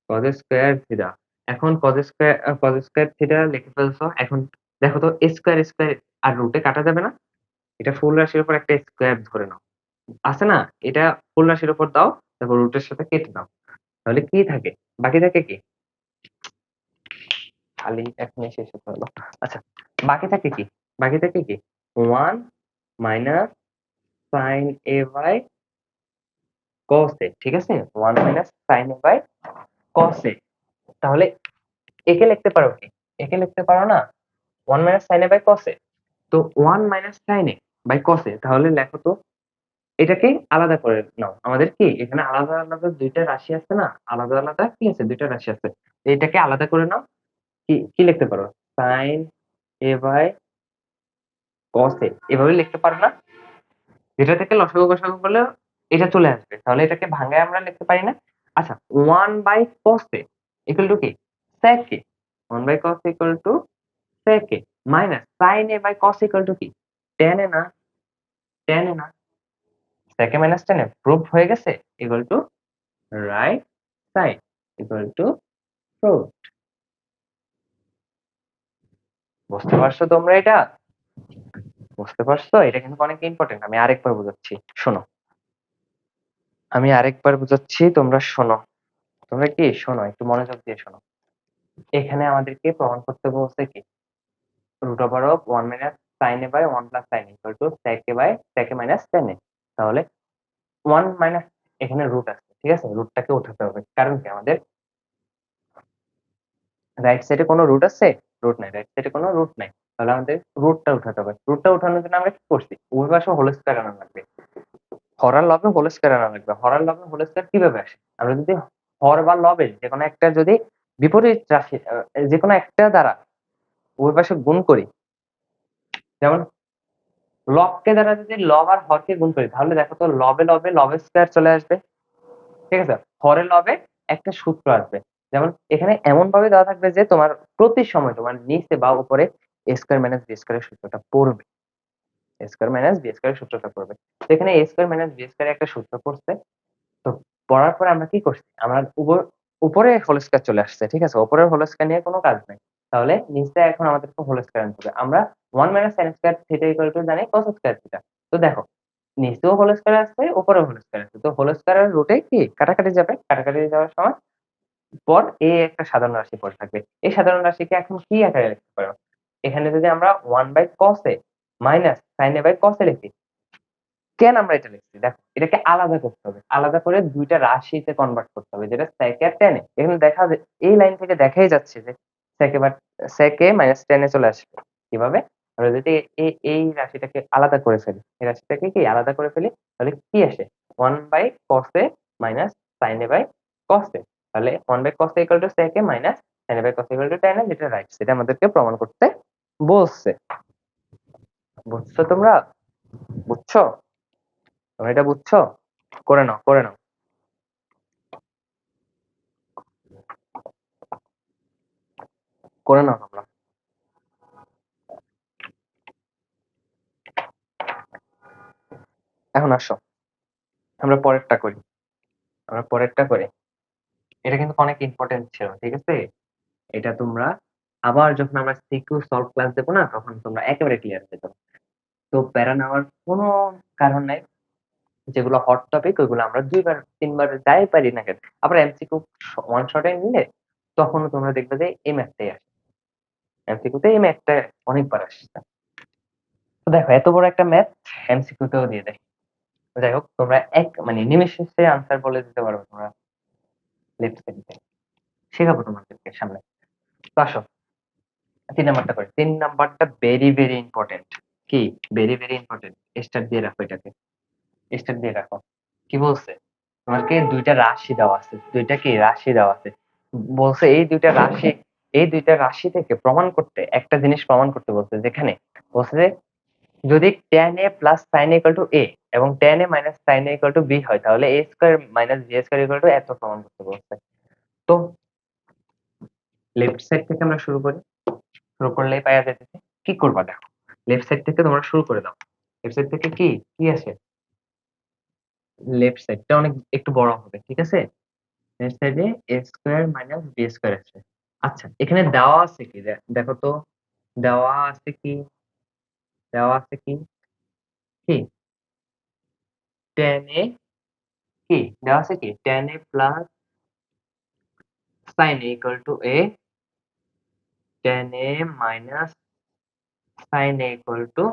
S1: cos স্কয়ার থিটা, এখন cos স্কয়ার থিটা লিখে ফেলছো, এখন দেখো তো স্কয়ার স্কয়ার আর রুটে কাটা যাবে না, এটা ফুল রাশির উপর একটা স্কয়ার ধরে নাও, আছে না, এটা ফুল রাশির উপর দাও, তারপর রুটের সাথে কেটে দাও, তাহলে কি থাকে, বাকি থাকে কি, খালি এখনই শেষ হতে হলো। আচ্ছা বাকি থাকে কি, বাকি থাকে কি 1 minus sine A by cos A, ঠিক আছে? 1 minus sine A by cos A, তাহলে একে লিখতে পারো কি, একে লিখতে পারো না 1 minus sine A by cos A, তো 1 minus sine A by cos A, তাহলে লেখো তো এটাকে আলাদা করে নাও, আমাদের কি এখানে আলাদা আলাদা দুইটা রাশি আছে না, আলাদা আলাদা কি আছে, দুইটা রাশি আছে, তো এটাকে আলাদা করে নাও, কি কি লিখতে পারো সাইন এ বাই cos এ, এভাবে লিখতে পারো না, যেটা থেকে লসাগু গসাগু করলে এটা চলে আসবে, তাহলে এটাকে ভাঙায় আমরা লিখতে পারি না? আচ্ছা 1 by cos A equal to কি sec A, 1/cos equal to sec a minus sin a by cos equal to কি tan a না sec a minus tan a prove হয়ে গেছে equal to right side equal to prove. বুঝতে পারছো তোমরা এটা? বুঝতে পারছো? এটা কিন্তু অনেক ইম্পর্টেন্ট। আমি আরেকবার বোঝাচ্ছি, শোনো। তোমরা শোনো। তোমরা কি শোনো, একটু মনোযোগ দিয়ে শোনো। এখানে আমাদেরকে প্রমাণ করতে বলছে কি root over of 1 minus sin a by 1 plus sin a equal to sec a by sec a minus tan a। তাহলে 1 মাইনাস এখানে রুট আছে, ঠিক আছে? রুটটাকে উঠাতে হবে। কারণ কি আমাদের রাইট সাইডে কোনো রুট আছে? রুট নাই। রাইট সাইডে কোনো রুট নাই। তাহলে আমাদের রুটটা উঠাতে হবে। রুটটা উঠানোর জন্য আমরা কি করছি? উভয় পাশে হোল স্কয়ার আনা লাগবে। হর আর লবে হোল স্কয়ার আনা লাগবে। হর আর লবে হোল স্কয়ার কিভাবে আসে? আমরা যদি হর বা লবের যেকোনো একটা যদি বিপরীত রাশি যেকোনো একটা দ্বারা উভয় পাশে গুণ করি, যেমন লবকে দ্বারা যদি লব আর হরকে গুণ করি, তাহলে দেখো তো লবে লবে লবের স্কয়ার চলে আসবে, ঠিক আছে? হরে লবে একটা সূত্র আসবে। যেমন এখানে এমন ভাবে দেওয়া থাকবে যে তোমার প্রতি সময় তোমার নিচে বা উপরে a স্কয়ার মাইনাস b স্কয়ারের সূত্রটা পড়বে। a স্কয়ার মাইনাস b স্কয়ারের সূত্রটা পড়বে। তো এখানে a স্কয়ার মাইনাস b স্কয়ারের একটা সূত্র পড়ছে। তো পড়ার পরে আমরা কি করছি? আমরা উপরে হোল স্কয়ার চলে আসছে, ঠিক আছে? উপরের হোল স্কয়ার নিয়ে কোনো কাজ নাই। তাহলে নিচে এখন আমাদেরকে হোল স্কয়ার আনতে হবে। আমরা 1 minus sin square theta equal two জানি cos স্কয়ার থিটা। তো দেখো নিচেও হোল স্কয়ার আছে, উপরেও হোল স্কয়ার আছে। তো হোল স্কয়ারের রুটে কি কাটাকাটি যাবে। কাটাকাটি যাওয়ার সময় পর a একটা সাধারণ রাশি পড়ে থাকবে। এই সাধারণ রাশিকে এখন কি আকারে লিখতে পারো? এখানে যদি আমরা 1/cos a minus sin a by cos a লিখি, কেন আমরা এটা লিখছি? দেখো এটাকে আলাদা করতে হবে। আলাদা করে দুইটা রাশিতে কনভার্ট করতে হবে, যেটা sec a R tan a। এখানে দেখা যায় এই লাইন থেকে দেখাই যাচ্ছে যে sec a minus tan a চলে আসবে। কিভাবে? আমরা যদি এই রাশিটাকে আলাদা করে ফেলি, এই রাশিটাকে কি আলাদা করে ফেলি, তাহলে কি আসে? 1/cos a minus sin a by cos a। তাহলে 1/cos a equal to sec a minus sin a by cos a equal to tan a, যেটা রাইট, সেটা আমাদেরকে প্রমাণ করতে বলছে। বুঝছো তোমরা? বুঝছো? তোমরা এটা বুঝছো? করে নাও, করে নাও। করে নাও তোমরা। এখন আসো আমরা পরেরটা করি। এটা কিন্তু অনেক ইম্পর্টেন্ট ছিল, ঠিক আছে? এটা তোমরা আবার যখন আমরা সিকিউ সলভ ক্লাস দেবো না, তখন তোমরা একেবারে ক্লিয়ার হয়ে যাবে। তো প্যারা নেওয়ার কোনো কারণ নাই। যেগুলো হট টপিক ওইগুলো আমরা 2 বার 3 বার যাই পারি না কেন, আবার এমসিকিউ ওয়ান শটে নিলে তখনও তোমরা দেখবে যে এই ম্যাথটাই আসে। এমসিকিউতে এই ম্যাথটা অনেকবার আসছে। তো দেখো এত বড় একটা ম্যাথ এমসিকিউতেও দিয়ে দেয়। যাই হোক তোমরা এক মানে নিমেষে আনসার বলে দিতে পারবে তোমরা লেফট সাইডে। শেখাবো তোমাদেরকে সামনে। তো আসো 3 নাম্বারটা করি। 3 নাম্বারটা ভেরি ভেরি ইম্পর্টেন্ট। কি ভেরি ভেরি ইম্পর্টেন্ট? স্টার দিয়ে রাখো এটাকে, স্টার দিয়ে রাখো। কি বলছে? তোমাকে দুইটা রাশি দেওয়া আছে, দুইটা কি রাশি দেওয়া আছে। বলছে এই দুইটা রাশি থেকে প্রমাণ করতে একটা জিনিস প্রমাণ করতে বলছে, যেখানে বলছে যে যদি tan a plus sin a equal to a এবং tan a minus sin a equal two b হয়, তাহলে a square minus b square equal two এত প্রমাণ করতে বলছে। তো লেফট সাইড থেকে আমরা শুরু করি। শুরু করলেই পাওয়া যাচ্ছে। কি করবা দেখো, লেফট সাইড থেকে তোমরা শুরু করে দাও। লেফট সাইড থেকে কি কি আসে? লেফট সাইডটা অনেক একটু বড় হবে, ঠিক আছে? লেফট সাইডে a square minus b square আছে। আচ্ছা এখানে দেওয়া আছে কি? দেখো তো দেওয়া আছে কি? দেওয়া আছে কি? কি tan a কি দেওয়া আছে কি? tan a plus sin a equal to a, tan a minus sin a equal to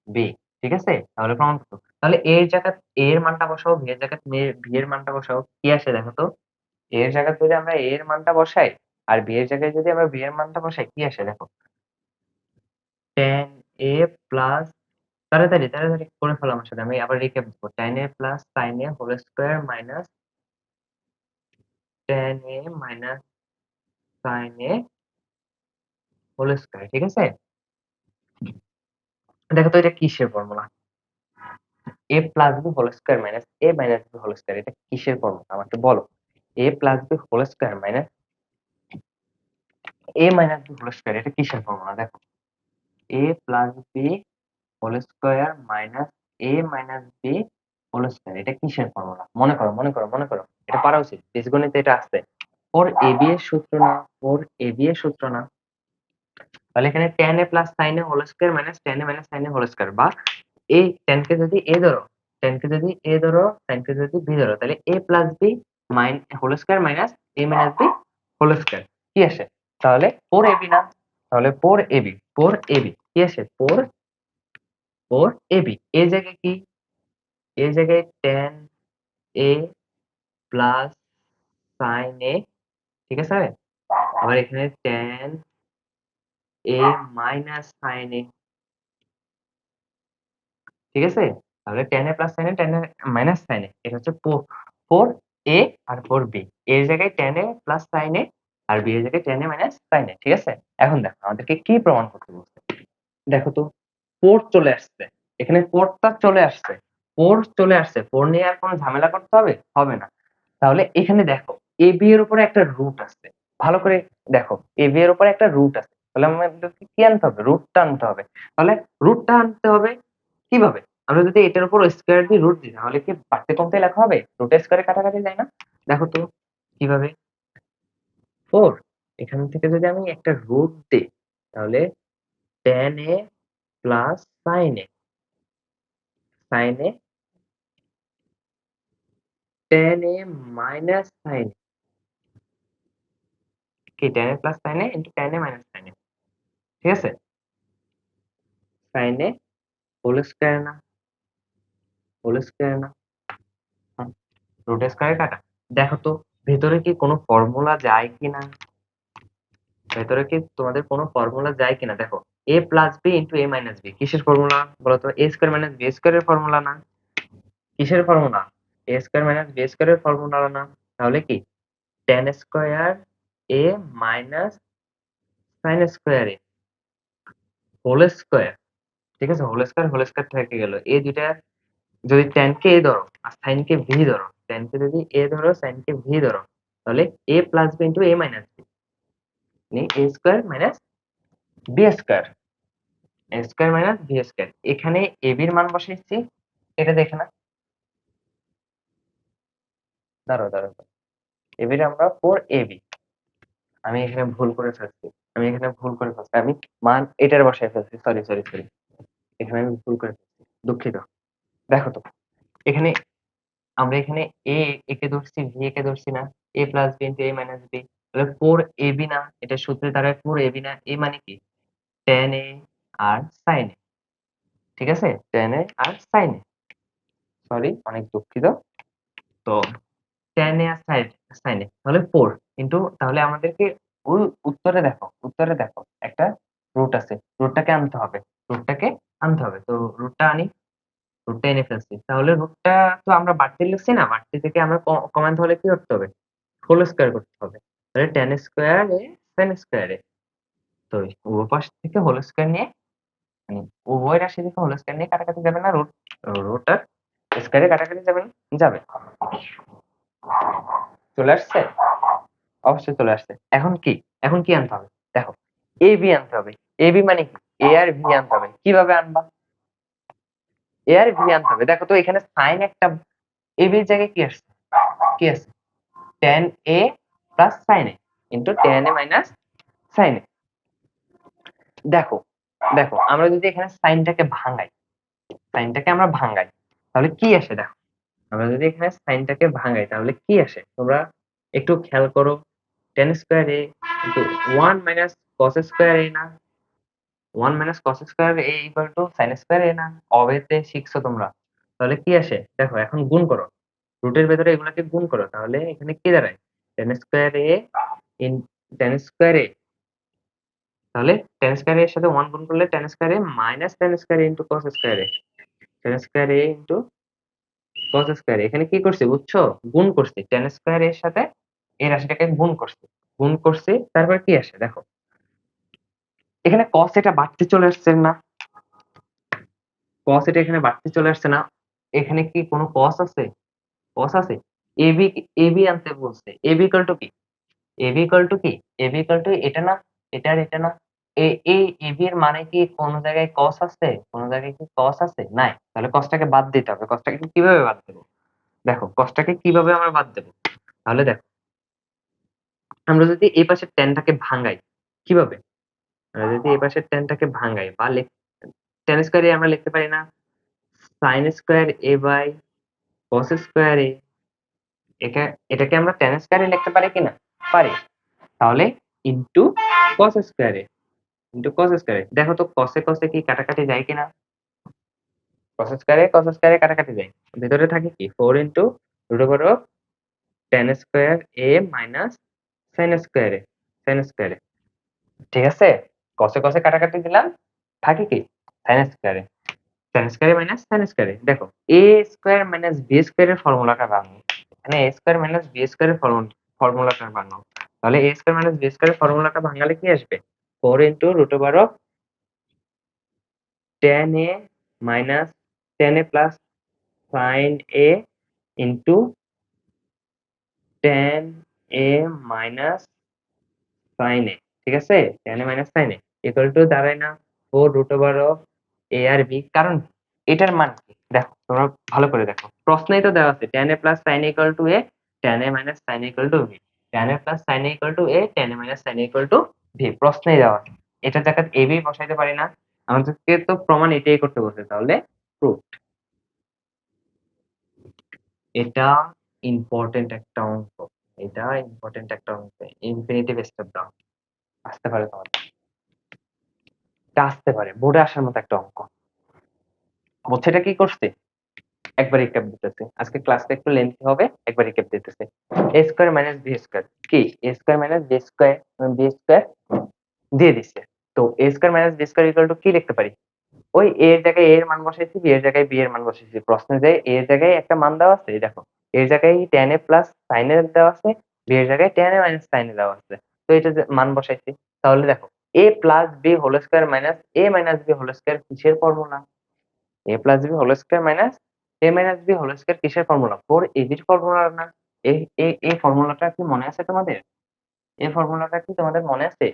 S1: b, ঠিক আছে? তাহলে প্রমাণ করো। তাহলে a এর জায়গায় a এর মানটা বসাও, b এর জায়গায় b এর মানটা বসাও। কি আসে দেখো তো? a এর জায়গায় যদি আমরা a এর মানটা বসাই আর b এর জায়গায় যদি আমরা b এর মানটা বসাই, কি আসে দেখো? tan a প্লাস তাড়াতাড়ি তাড়াতাড়ি করে ফেলো আমার সাথে, আমি আবার রিক্যাপ দেবো। tan a plus sin a whole square minus tan a minus sin a whole square, ঠিক আছে? দেখো তো এটা কিসের formula? a plus b whole square minus a minus b whole square, এটা কিসের ফর্মুলা আমাকে বলো? a plus b whole square minus A minus B whole square, এটা কিসের ফর্মুলা দেখো, A plus B whole square minus A minus B whole square, এটা কিসের ফর্মুলা? মনে করো মনে করো মনে করো, এটা পারা উচিত, বীজগণিতে এটা আসছে। ফোর এ বি এর সূত্র না, ফোর এ বি এর সূত্র না, তাহলে এখানে tan a plus sin a whole square minus tan a minus sin a whole square, বা এই tan কে যদি a ধরো, tan কে যদি a ধরো, sin কে যদি b ধরো, তাহলে a plus b whole square minus a minus b whole square কি আসে? তাহলে 4ab না, তাহলে 4ab, 4ab কি আসে? 4ab এই জায়গায় কি, এই জায়গায় tan a plus sin a, ঠিক আছে, আবার এখানে tan a minus sin a, ঠিক আছে, তাহলে tan a plus sin a, tan a minus sin a, এটা হচ্ছে 4a আর 4b, এর জায়গায় tan a plus sin a আর b এর জায়গায় tan a minus sin a, ঠিক আছে। এখন দেখো আমাদেরকে কি প্রমাণ করতে বলছে, দেখো তো 4 চলে আসছে, এখানে 4টা চলে আসছে, 4 চলে আসছে, 4 নিয়ে আর কোনো ঝামেলা করতে হবে? হবে না। তাহলে এখানে দেখো ab এর উপরে একটা রুট আছে, ভালো করে দেখো ab এর উপরে একটা রুট আছে, তাহলে আমাদেরকে কি আনতে হবে? রুটটা আনতে হবে। তাহলে রুটটা আনতে হবে কিভাবে? আমরা যদি এটার উপর স্কয়ার দিয়ে রুট দিই, তাহলে কি বাড়তে কমতে লেখা হবে? রুটের স্কয়ারে কাটাকাটি যায় না? দেখো তো কিভাবে, 4 এখান থেকে যদি আমি একটা রুট দিই, তাহলে tan a plus sin a, sin a, tan a minus sin a, কি tan a plus sin a into tan a minus sin a, ঠিক আছে, sin a হোল স্কয়ার না, হোল স্কয়ার না, রুট স্কয়ারে কাটা। দেখো তো ভেতরে কি কোনো ফর্মুলা যায় কিনা, ভেতরে কি তোমাদের কোনো ফর্মুলা যায় কিনা দেখো, a plus B into a minus B কিসের ফর্মুলা বলতো? a স্কয়ার মাইনাস বি স্কয়ারের ফর্মুলা না? কিসের formula? a square minus B স্কয়ারের ফর্মুলা না? তাহলে কি tan square a minus sin square a whole square, ঠিক আছে, হোল স্কয়ার থেকে গেল, এই দুইটা যদি tan কে a ধরো আর sin কে v ধরো, tan কে যদি a ধরো sin কে v ধরো, তাহলে a plus B into a minus B, মানে a square minus B square, a square minus B square. এখানে ab এর মান বসাইছি, এটা দেখে না, দাঁড়াও দাঁড়াও দাঁড়াও। ab এর আমরা 4ab, আমি এখানে ভুল করে ফেলছি, আমি এখানে ভুল করে ফেলছি, আমি মান এটার বসায় ফেলছি, সরি সরি সরি, এখানে আমি ভুল করে ফেলছি, দুঃখিত। দেখো তো এখানে আমরা এখানে a একে ধরছি, v একে ধরছি না, a plus B into a minus B, তাহলে 4ab না, এটা সূত্রে দাঁড়ায় 4ab না, a মানে কি tan a আর sin a, ঠিক আছে, tan a আর sin a, সরি অনেক দুঃখিত। তো tan a আর sin a তাহলে 4 ইন্টু, তাহলে আমাদেরকে ওই উত্তরে দেখো, উত্তরে দেখো একটা রুট আছে, রুটটাকে আনতে হবে, রুটটাকে আনতে হবে, তো রুটটা আনি, রুটটা এনে ফেলছি, তাহলে রুটটা তো আমরা বাড়তি লিখছি না, বাড়তি থেকে আমরা কমাতে হলে কি করতে হবে? হোল স্কয়ার করতে হবে, তাহলে tan স্কয়ার এ sin স্কয়ার এ, তো উভয় পাশ থেকে হোল স্কয়ার নিয়ে, মানে উভয় রাশি থেকে হোল স্কয়ার নিয়ে কাটাকাটি যাবে না, রুট আর স্কয়ারে কাটাকাটি যাবে না? যাবে। চলে আসছে? অবশ্যই চলে আসছে। এখন কি, এখন কি আনতে হবে? দেখো এ বি আনতে হবে, এ বি মানে কি, এ আর ভি আনতে হবে, কিভাবে আনবা? এ আর ভি আনতে হবে, দেখো তো এখানে সাইন একটা, এ বি এর জায়গায় কি আসছে, কি আছে, tan a plus sin a into tan a minus sin a। দেখো দেখো আমরা যদি এখানে সাইনটাকে ভাঙাই, সাইনটাকে আমরা ভাঙাই, তাহলে কি আসে দেখো, আমরা যদি এখানে সাইনটাকে ভাঙাই তাহলে কি আসে তোমরা একটু খেয়াল করো, tan square a into 1 minus cos square a না, 1 minus cos square a equal two sin square a না, অবেতে শিখছো তোমরা, তাহলে কি আসে দেখো, এখন গুণ করো, রুটের ভেতরে এগুলাকে গুণ করো, তাহলে এখানে কি দাঁড়ায়, tan square a in tan square a, তাহলে tan স্কয়ার a এর সাথে 1 গুণ করলে tan square a minus tan square a into cos square a, tan square a into cos square a, এখানে কি করছি বুঝছো, গুণ করছি, tan স্কয়ার এর সাথে এই রাশিটাকে গুণ করছি, গুণ করছি, তারপর কি আসে দেখো, এখানে cos এটা বাড়তে চলে আসছে না, cos এটা এখানে বাড়তে চলে আসছে না, এখানে কি কোনো cos আছে? cos আছে? ab, ab আনতে বলছে, ab ইকুয়াল টু কি, ab ইকুয়াল টু কি, ab ইকুয়াল টু এটা না, এটা আর এটা না, এই এবি এর মানে কি কোন জায়গায় কস আছে? কোন জায়গায় কি কস আছে? নাই। তাহলে কসটাকে বাদ দিতে হবে। কসটাকে কিভাবে বাদ দেবো? দেখো কসটাকে কিভাবে আমরা বাদ দেবো? তাহলে দেখো, আমরা যদি এই পাশের ট্যানটাকে ভাঙাই, কিভাবে? আমরা যদি এই পাশের ট্যানটাকে ভাঙাই বা ট্যান স্কয়ারে আমরা লিখতে পারি না sine square A by cos square A, এটাকে আমরা ট্যান স্কয়ারে লিখতে পারি কিনা? পারি। তাহলে ইনটু কস স্কয়ারে, ইনটু কস স্কয়ারে। দেখো তো কসে কসে কি কাটাকাটি যায় কিনা? কস স্কয়ারে কাটাকাটি যায়। ভিতরে থাকে কি 4 into root over of tan square A minus sine স্কয়ারে, সাইন স্কয়ারে। ঠিক আছে? কসে কসে কাটাকাটি দিলাম, থাকে কি সাইন স্কয়ারে, সাইন স্কয়ারে মাইনাস সাইন স্কয়ারে। দেখো A square minus B square এর ফর্মুলাটা বানাও। এখানে A square minus B square এর ফর্মুলাটা বানাও। তাহলে A square minus B square এর ফর্মুলাটা ভাঙালে কি আসবে? 4 into root over of tan a minus tan a plus sin a into tan a minus sin a। ঠিক আছে? tan a minus sin a equal to দাঁড়ায় না 4 রুট ওভার অফ a আর b। কারণ এটার মান কি দেখো, তোমরা ভালো করে দেখো, প্রশ্নেই তো দেওয়া আছে tan a plus sin a equal to a, tan a minus sin a equal two b, tan a plus sin a equal to a, tan a minus sin a equal two b। প্রশ্নেই দেওয়া আছে, এটা জায়গায় a b বসাইতে পারি না? আমাদেরকে তো প্রমাণ এটাই করতে বলছে, তাহলে প্রুফ। এটা ইম্পর্টেন্ট একটা অঙ্ক, এটা ইম্পর্টেন্ট একটা অঙ্ক। ইনফিনিটিভ স্টেপ দাও, আসতে পারে তোমাদের, এটা আসতে পারে, বোর্ডে আসার মতো একটা অঙ্ক। হচ্ছে এটা কি করছে, একবার রিক্যাপ দিতেছে, আজকে ক্লাসটা একটু লেন্থি হবে, একবার রিক্যাপ দিতেছে। A square minus B square কি, A square minus B square, B square দিয়ে দিচ্ছে। তো A square minus B square equal to কি লিখতে পারি? ওই এ এর জায়গায় এ এর মান বসাইছি, বি এর জায়গায় বি এর মান বসাইছি। প্রশ্নে যে এ এর জায়গায় একটা মান দেওয়া আছে, এই দেখো এর জায়গায় tan a plus sin a দেওয়া আছে, বি এর জায়গায় tan a minus sin a দেওয়া আছে। তো এটা যে মান বসাইছি, তাহলে দেখো a plus B whole square minus a minus B whole square কিসের formula? a plus B whole square minus a minus B whole square কিসের ফর্মুলা? 4ab এর ফর্মুলা না? এই ফর্মুলাটা কি মনে আছে তোমাদের? এই ফর্মুলাটা কি তোমাদের মনে আছে?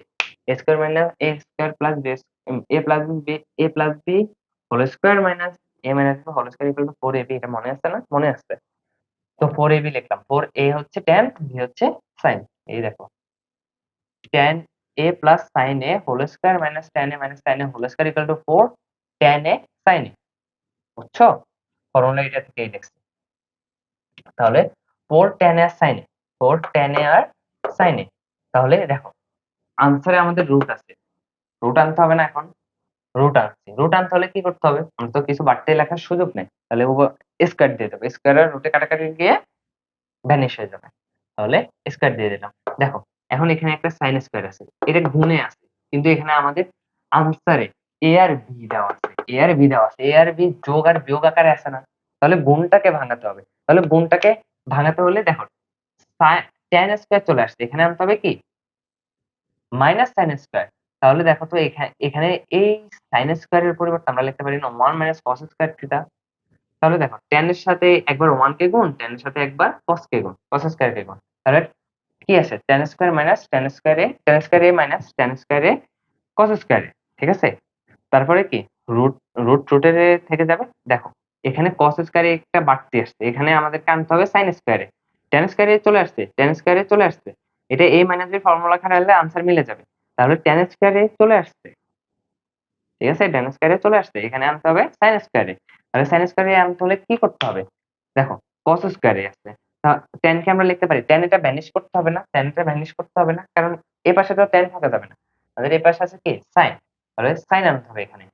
S1: a square minus a square plus b, a plus B, a plus B whole square minus a minus B whole square equal to 4ab। এটা মনে আছে না? মনে আছে। তো 4ab লিখলাম, 4a হচ্ছে tan, b হচ্ছে sin। এই দেখো tan a plus sin a whole square minus tan a minus sin a whole square equal to 4 tan a sin a। বুঝছো? ফর্মুলা এটা থেকেই লিখছি। তাহলে 4 tan a sin a, 4 tan a আর sin a। তাহলে দেখো আনসারে আমাদের রুট আছে, রুট আনতে হবে না? এখন রুট আনছি, রুট আনতে হলে কি করতে হবে? আমরা তো কিছু বাড়তি লেখার সুযোগ নেই, তাহলে স্কয়ার দিয়ে দেবো। স্কয়ার আর রুটে কাটাকাটি গিয়ে ভ্যানিশ হয়ে যাবে, তাহলে স্কয়ার দিয়ে দিলাম। দেখো এখন এখানে একটা সাইন স্কয়ার আছে, এটা গুণে আছে, কিন্তু এখানে আমাদের আনসারে এ আর বি দেওয়া আছে, এ আর বি দেওয়া আছে, এ আর বি যোগ আর বিয়োগ আকারে আছে না? তাহলে গুণটাকে ভাঙাতে হবে। তাহলে গুণটাকে ভাঙাতে হলে দেখো tan স্কয়ার চলে আসছে, এখানে আনতে হবে কি মাইনাস সাইন স্কয়ার। তাহলে দেখো তো এখানে এই সাইন স্কয়ারের পরিবর্তে আমরা লিখতে পারি না 1 মাইনাস কস স্কয়ার থিটা। তাহলে দেখো tan এর সাথে একবার 1 কে গুণ, tan এর সাথে একবার cos কে গুণ, cos স্কয়ার কে গুণ। তাহলে কি আছে tan square minus tan square a, tan square a minus tan square a cos square a। ঠিক আছে? তারপরে কি রুট, রুটের থেকে যাবে। দেখো এখানে cos স্কয়ার a একটা বাড়তি আসছে, এখানে আমাদেরকে আনতে হবে sin square a। tan square a চলে আসছে, tan স্কয়ার a চলে আসছে, এটা a মাইনাস b ফর্মুলা খাটালে আনসার মিলে যাবে। তাহলে tan স্কয়ার a চলে আসছে, ঠিক আছে? tan স্কয়ার a চলে আসছে, এখানে আনতে হবে sin স্কয়ার a। তাহলে sin স্কয়ার a আনতে হলে কি করতে হবে? দেখো cos স্কয়ার a আছে, tan কে আমরা লিখতে পারি, tan এটা ভ্যানিশ করতে হবে না? tan এটা ভ্যানিশ করতে হবে না, কারণ এই পাশে তো tan থাকা যাবে না, আমাদের এই পাশে আছে কি sin। তাহলে sin আনতে হবে এখানে,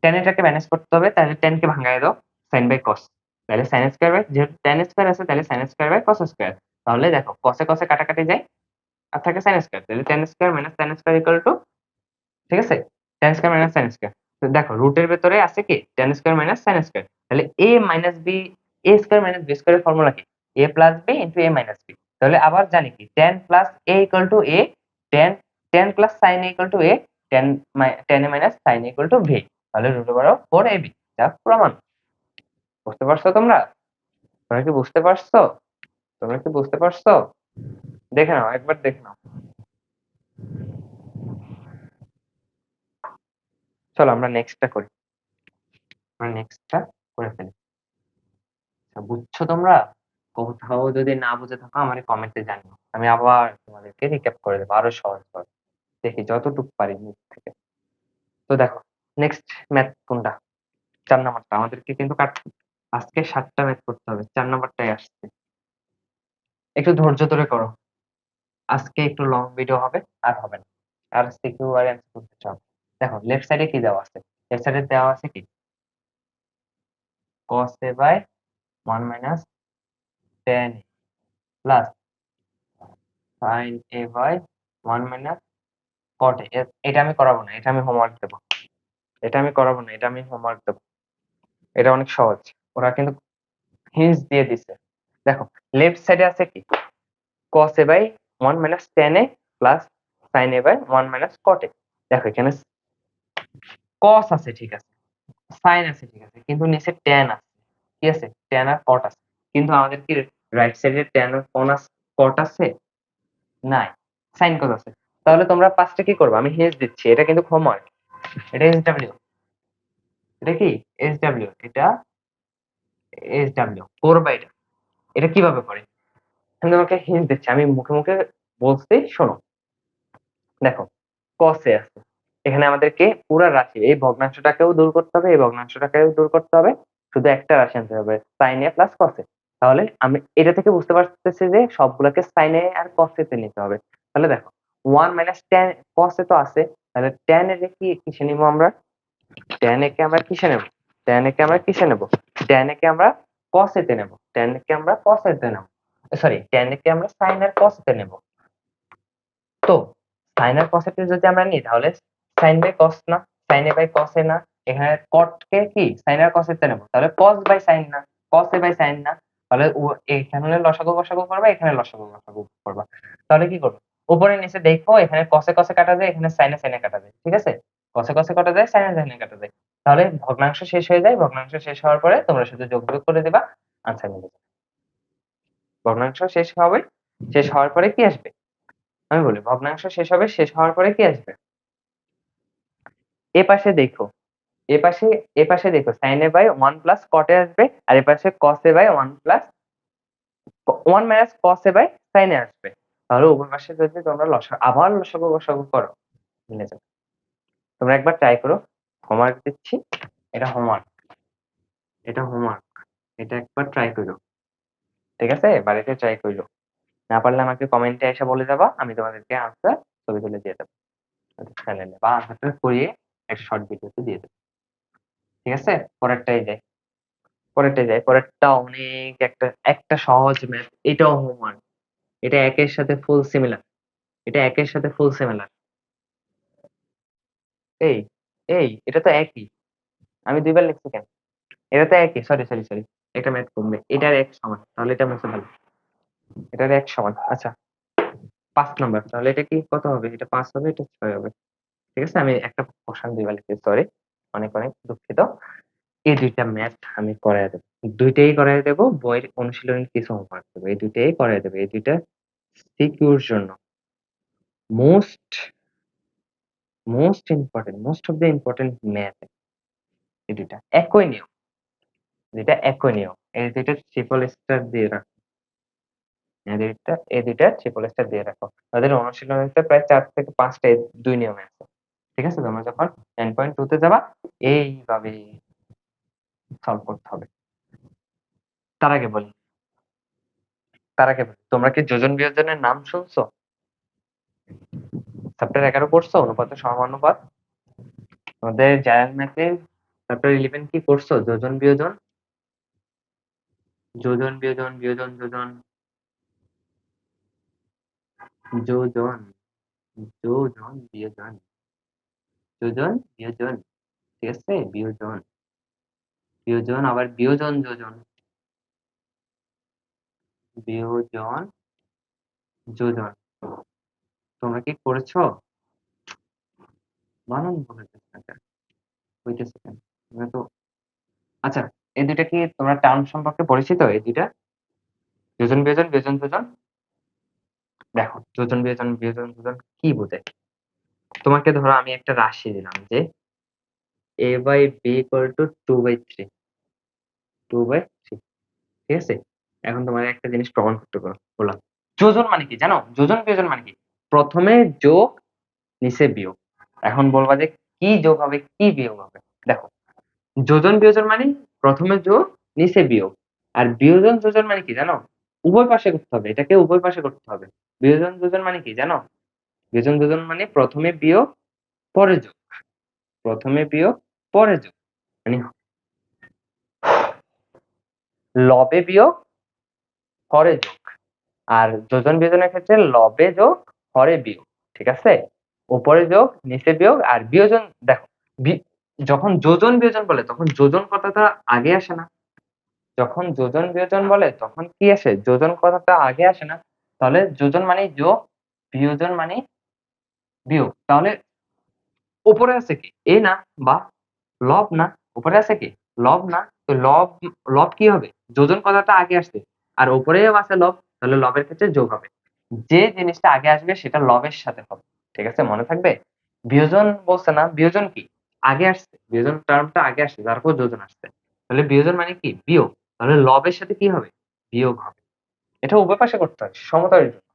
S1: tan এটাকে ভ্যানিশ করতে হবে, তাহলে tan কে ভাঙায় দাও sin বাই cos। তাহলে sin স্কয়ার বাই, যেহেতু tan স্কয়ার আছে তাহলে sin square by cos square. তাহলে দেখো cos এ cos এ কাটাকাটি যায় আর থাকে sin স্কয়ার, তাহলে tan square minus tan square equal to, ঠিক আছে, tan square minus sin square. তো দেখো রুটের ভেতরে আছে কি tan square minus sin square. তাহলে a minus b, a square minus b স্কয়ারের ফর্মুলা কি a plus b into a minus b। তাহলে আবার জানি কি tan plus a equal to a, tan tan plus sin a equal to a, tan a minus sin a equal two v। তাহলে রুট ওভার অফ 4ab, যা প্রমাণ। বুঝতে পারছো তোমরা? তোমরা কি বুঝতে পারছো? তোমরা কি বুঝতে পারছো? দেখে নাও, একবার দেখে নাও। চলো আমরা নেক্সটটা করি, আমরা নেক্সটটা করে ফেলি। বুঝছো তোমরা? কোথাও যদি না বুঝে থাকো আমার কমেন্টে জানিও, আমি আবার তোমাদেরকে রিক্যাপ করে দেবো আরো সহজ করে, দেখি যতটুকু পারি নিজ থেকে। তো দেখো নেক্সট ম্যাথ কোনটা? 4 নাম্বারটা। আমাদেরকে কিন্তু আজকে 7টা ম্যাথ করতে হবে, 4 নাম্বারটাই আসছে। একটু ধৈর্য ধরে করো, আজকে একটু লং ভিডিও হবে, আর হবে না, আর সিকিউ আর অ্যান্সার করতে হবে। দেখো লেফট সাইডে কি দেওয়া আছে? লেফট সাইডে দেওয়া আছে কি cos a by 1 minus tan a plus sin a by 1 minus cot a। এটা আমি করাবো না, এটা আমি হোমওয়ার্ক দেবো, এটা আমি করাবো না, এটা আমি হোমওয়ার্ক দেবো। এটা অনেক সহজ, ওরা কিন্তু হিন্টস দিয়ে দিছে। দেখো লেফট সাইডে আছে কি cos a by 1 minus tan a plus sin a by 1 minus cot a। দেখো এখানে cos আছে ঠিক আছে, sin আছে ঠিক আছে, কিন্তু নিচে tan আছে, কি আছে? tan আর cot আছে। কিন্তু আমাদের কি রাইট সাইডে tan আর cot আছে? নাই, sin cos আছে। তাহলে তোমরা পাঁচটা কি করবে? আমি হিন্টস দিচ্ছি, এটা কিন্তু হোমওয়ার্ক। এটা SW, এটা কি SW, এটা SW করবা। এটা এটা কিভাবে করে আমি তোমাকে হিন্টস দিচ্ছি, আমি মুখে মুখে বলছি, শোনো। দেখো cos a আছে, এখানে আমাদেরকে পুরো রাশি এই ভগ্নাংশটাকেও দূর করতে হবে, এই ভগ্নাংশটাকেও দূর করতে হবে, শুধু একটা রাশি আনতে হবে sin a plus cos a। তাহলে আমি এটা থেকে বুঝতে পারতেছি যে সবগুলোকে sin a R cos a তে নিতে হবে। তাহলে দেখো 1 মাইনাস tan cos a তো আছে, তাহলে tan a কে কিসে নিব আমরা? tan a কে আমরা কিসে নেব? tan a কে আমরা কিসে নেব? tan a কে আমরা cos a তে নেব, tan a কে আমরা cos a তে নেব, সরি tan a কে আমরা sin আর cos a তে নেব। তো sin আর cos a তে যদি আমরা নিই তাহলে sin বাই cos না, sin a by cos a না, এখানে cot কে কি sin আর cos a তে নেব, তাহলে cos বাই sin না, cos a বাই sin না, তাহলে এখানে লসাগু বসাগু করবা, এখানে লসাগু বসাগু করবা। তাহলে কি করবে? উপরে নিচে দেখো, এখানে cos a cos a কাটা যায়, এখানে sin a sin a কাটা যায়, ঠিক আছে? cos a cos a কাটা যায়, sin a sin a কাটা যায়। তাহলে ভগ্নাংশ শেষ হয়ে যায়, ভগ্নাংশ শেষ হওয়ার পরে তোমরা শুধু যোগ বিয়োগ করে দিবা, আনসার মিলে যাবে। ভগ্নাংশ শেষ হবে, শেষ হওয়ার পরে কি আসবে? আমি বলি ভগ্নাংশ শেষ হবে, শেষ হওয়ার পরে কি আসবে? এ পাশে দেখো, এ পাশে দেখো sin a by 1 plus cot a আসবে, আর এ পাশে cos a by 1 plus 1 minus cos a by sin a আসবে। তাহলে উভয় পাশে যদি তোমরা আবার লসাগু গসাগু করো, মিলে যাবে। তোমরা একবার ট্রাই করো, হোমওয়ার্ক দিচ্ছি, এটা হোমওয়ার্ক, এটা হোমওয়ার্ক, এটা একবার ট্রাই করো, ঠিক আছে? বাড়িতে ট্রাই করো, না পারলে আমাকে কমেন্টে এসে বলে যাবা, আমি তোমাদেরকে আনসার ছবি তুলে দিয়ে দেবো চ্যানেলে, বা আনসারটা করিয়ে একটা শর্ট ভিডিওতে দিয়ে দেবো, ঠিক আছে? পরেরটা অনেক একটা একটা সহজ ম্যাথ, এটাও হোমওয়ার্ক, এটা একের সাথে ফুল সিমিলার, এটা একের সাথে ফুল সিমিলার। এই এটা তো একই, আমি দুইবার লিখছি কেন? এটা তো একই, সরি সরি সরি, একটা ম্যাথ কমবে, এটার এক সমান, তাহলে এটা মুছে ফেলো, এটার এক সমান। আচ্ছা 5 নাম্বার, তাহলে এটা কি কত হবে? এটা 5 হবে, এটা 6 হবে, ঠিক আছে? আমি একটা অপশন দুইবার লিখছি, সরি, অনেক অনেক দুঃখিত। এই দুইটা ম্যাথ আমি করায় দেবো, দুইটাই করায় দেবো, বইয়ের অনুশীলনের কিছু হোমওয়ার্ক দেবো, এই দুইটাই করায় দেবো, এই দুইটা সিকিউর জন্য most most of the important math. এই দুইটা একই নিয়ম, দুইটা একই নিয়ম, এই দুইটা ট্রিপল স্টার দিয়ে রাখো, এই দুইটা ট্রিপল স্টার দিয়ে রাখো। তাদের অনুশীলনীতে প্রায় 4 থেকে 5টা এই দুই নিয়মে আছে, ঠিক আছে? তোমরা যখন 10.2 তে যাবা এইভাবে সলভ করতে হবে। তার আগে বলি, তোমরা কি যোজন বিয়োজনের নাম শুনছো? চ্যাপ্টার 11 পড়ছো, অনুপাত ও সমানুপাত? তোমাদের জেনারেল ম্যাথে চ্যাপ্টার 11 কি করছো? যোজন বিয়োজন, যোজন বিয়োজন, বিয়োজন যোজন, যোজন যোজন বিয়োজন, যোজন বিয়োজন, ঠিক আছে? বিয়োজন বিয়োজন, আবার বিয়োজন যোজন, বিয়োজন যোজন, তোমরা কি করেছো? বানান বলেছে না কেন? হইতেছে কেন? তোমরা তো আচ্ছা, এই দুইটা কি তোমরা টার্ম সম্পর্কে পরিচিত? এই দুইটা যোজন বিয়োজন, বিয়োজন যোজন। দেখো যোজন বিয়োজন, বিয়োজন যোজন কি বোঝায়? তোমাকে ধরো আমি একটা রাশি দিলাম যে a by b equal to 2/3, 2/3, ঠিক আছে? এখন তোমার একটা জিনিস প্রমাণ করতে বললাম, যোজন মানে কি জানো? যোজন বিয়োজন মানে কি? প্রথমে যোগ, নিচে বিয়োগ। এখন বলবা যে কি যোগ হবে কি বিয়োগ হবে? দেখো, যোজন বিয়োজন মানে প্রথমে যোগ, নিচে বিয়োগ। আর বিয়োজন যোজন মানে কি জানো? উভয় পাশে করতে হবে, এটাকে উভয় পাশে করতে হবে। বিয়োজন যোজন মানে কি জানো? বিয়োজন যোজন মানে প্রথমে বিয়োগ, পরে যোগ, প্রথমে বিয়োগ, পরে যোগ। মানে লবে বিয়োগ, হরে যোগ। আর যোজন বিয়োজনের ক্ষেত্রে লবে যোগ, হরে বিয়োগ। ঠিক আছে? উপরে যোগ, নিচে বিয়োগ। আর বিয়োজন দেখো, যখন যোজন বিয়োজন বলে তখন যোজন কথাটা আগে আসে না। যখন যোজন বিয়োজন বলে তখন কি আসে? যোজন কথাটা আগে আসে না। তাহলে যোজন মানে যোগ, বিয়োজন মানে বিয়োগ। তাহলে উপরে আছে কি? এ না, বা লব না। উপরে আছে কি? লব না। তো লব, লব কি হবে? যোজন কথাটা আগে আসছে, আর উপরেও আছে লব, তাহলে লবের ক্ষেত্রে যোগ হবে। যে জিনিসটা আগে আসবে সেটা লবের সাথে হবে। ঠিক আছে? মনে থাকবে? বিয়োজন বলছে না, বিয়োজন কি? আগে আসছে, বিয়োজন টার্মটা আগে আসছে, তারপর যোজন আসছে। তাহলে বিয়োজন মানে কি? বিয়োগ। তাহলে লবের সাথে কি হবে? বিয়োগ হবে। এটা উভয় পাশে করতে হয় সমতার জন্য।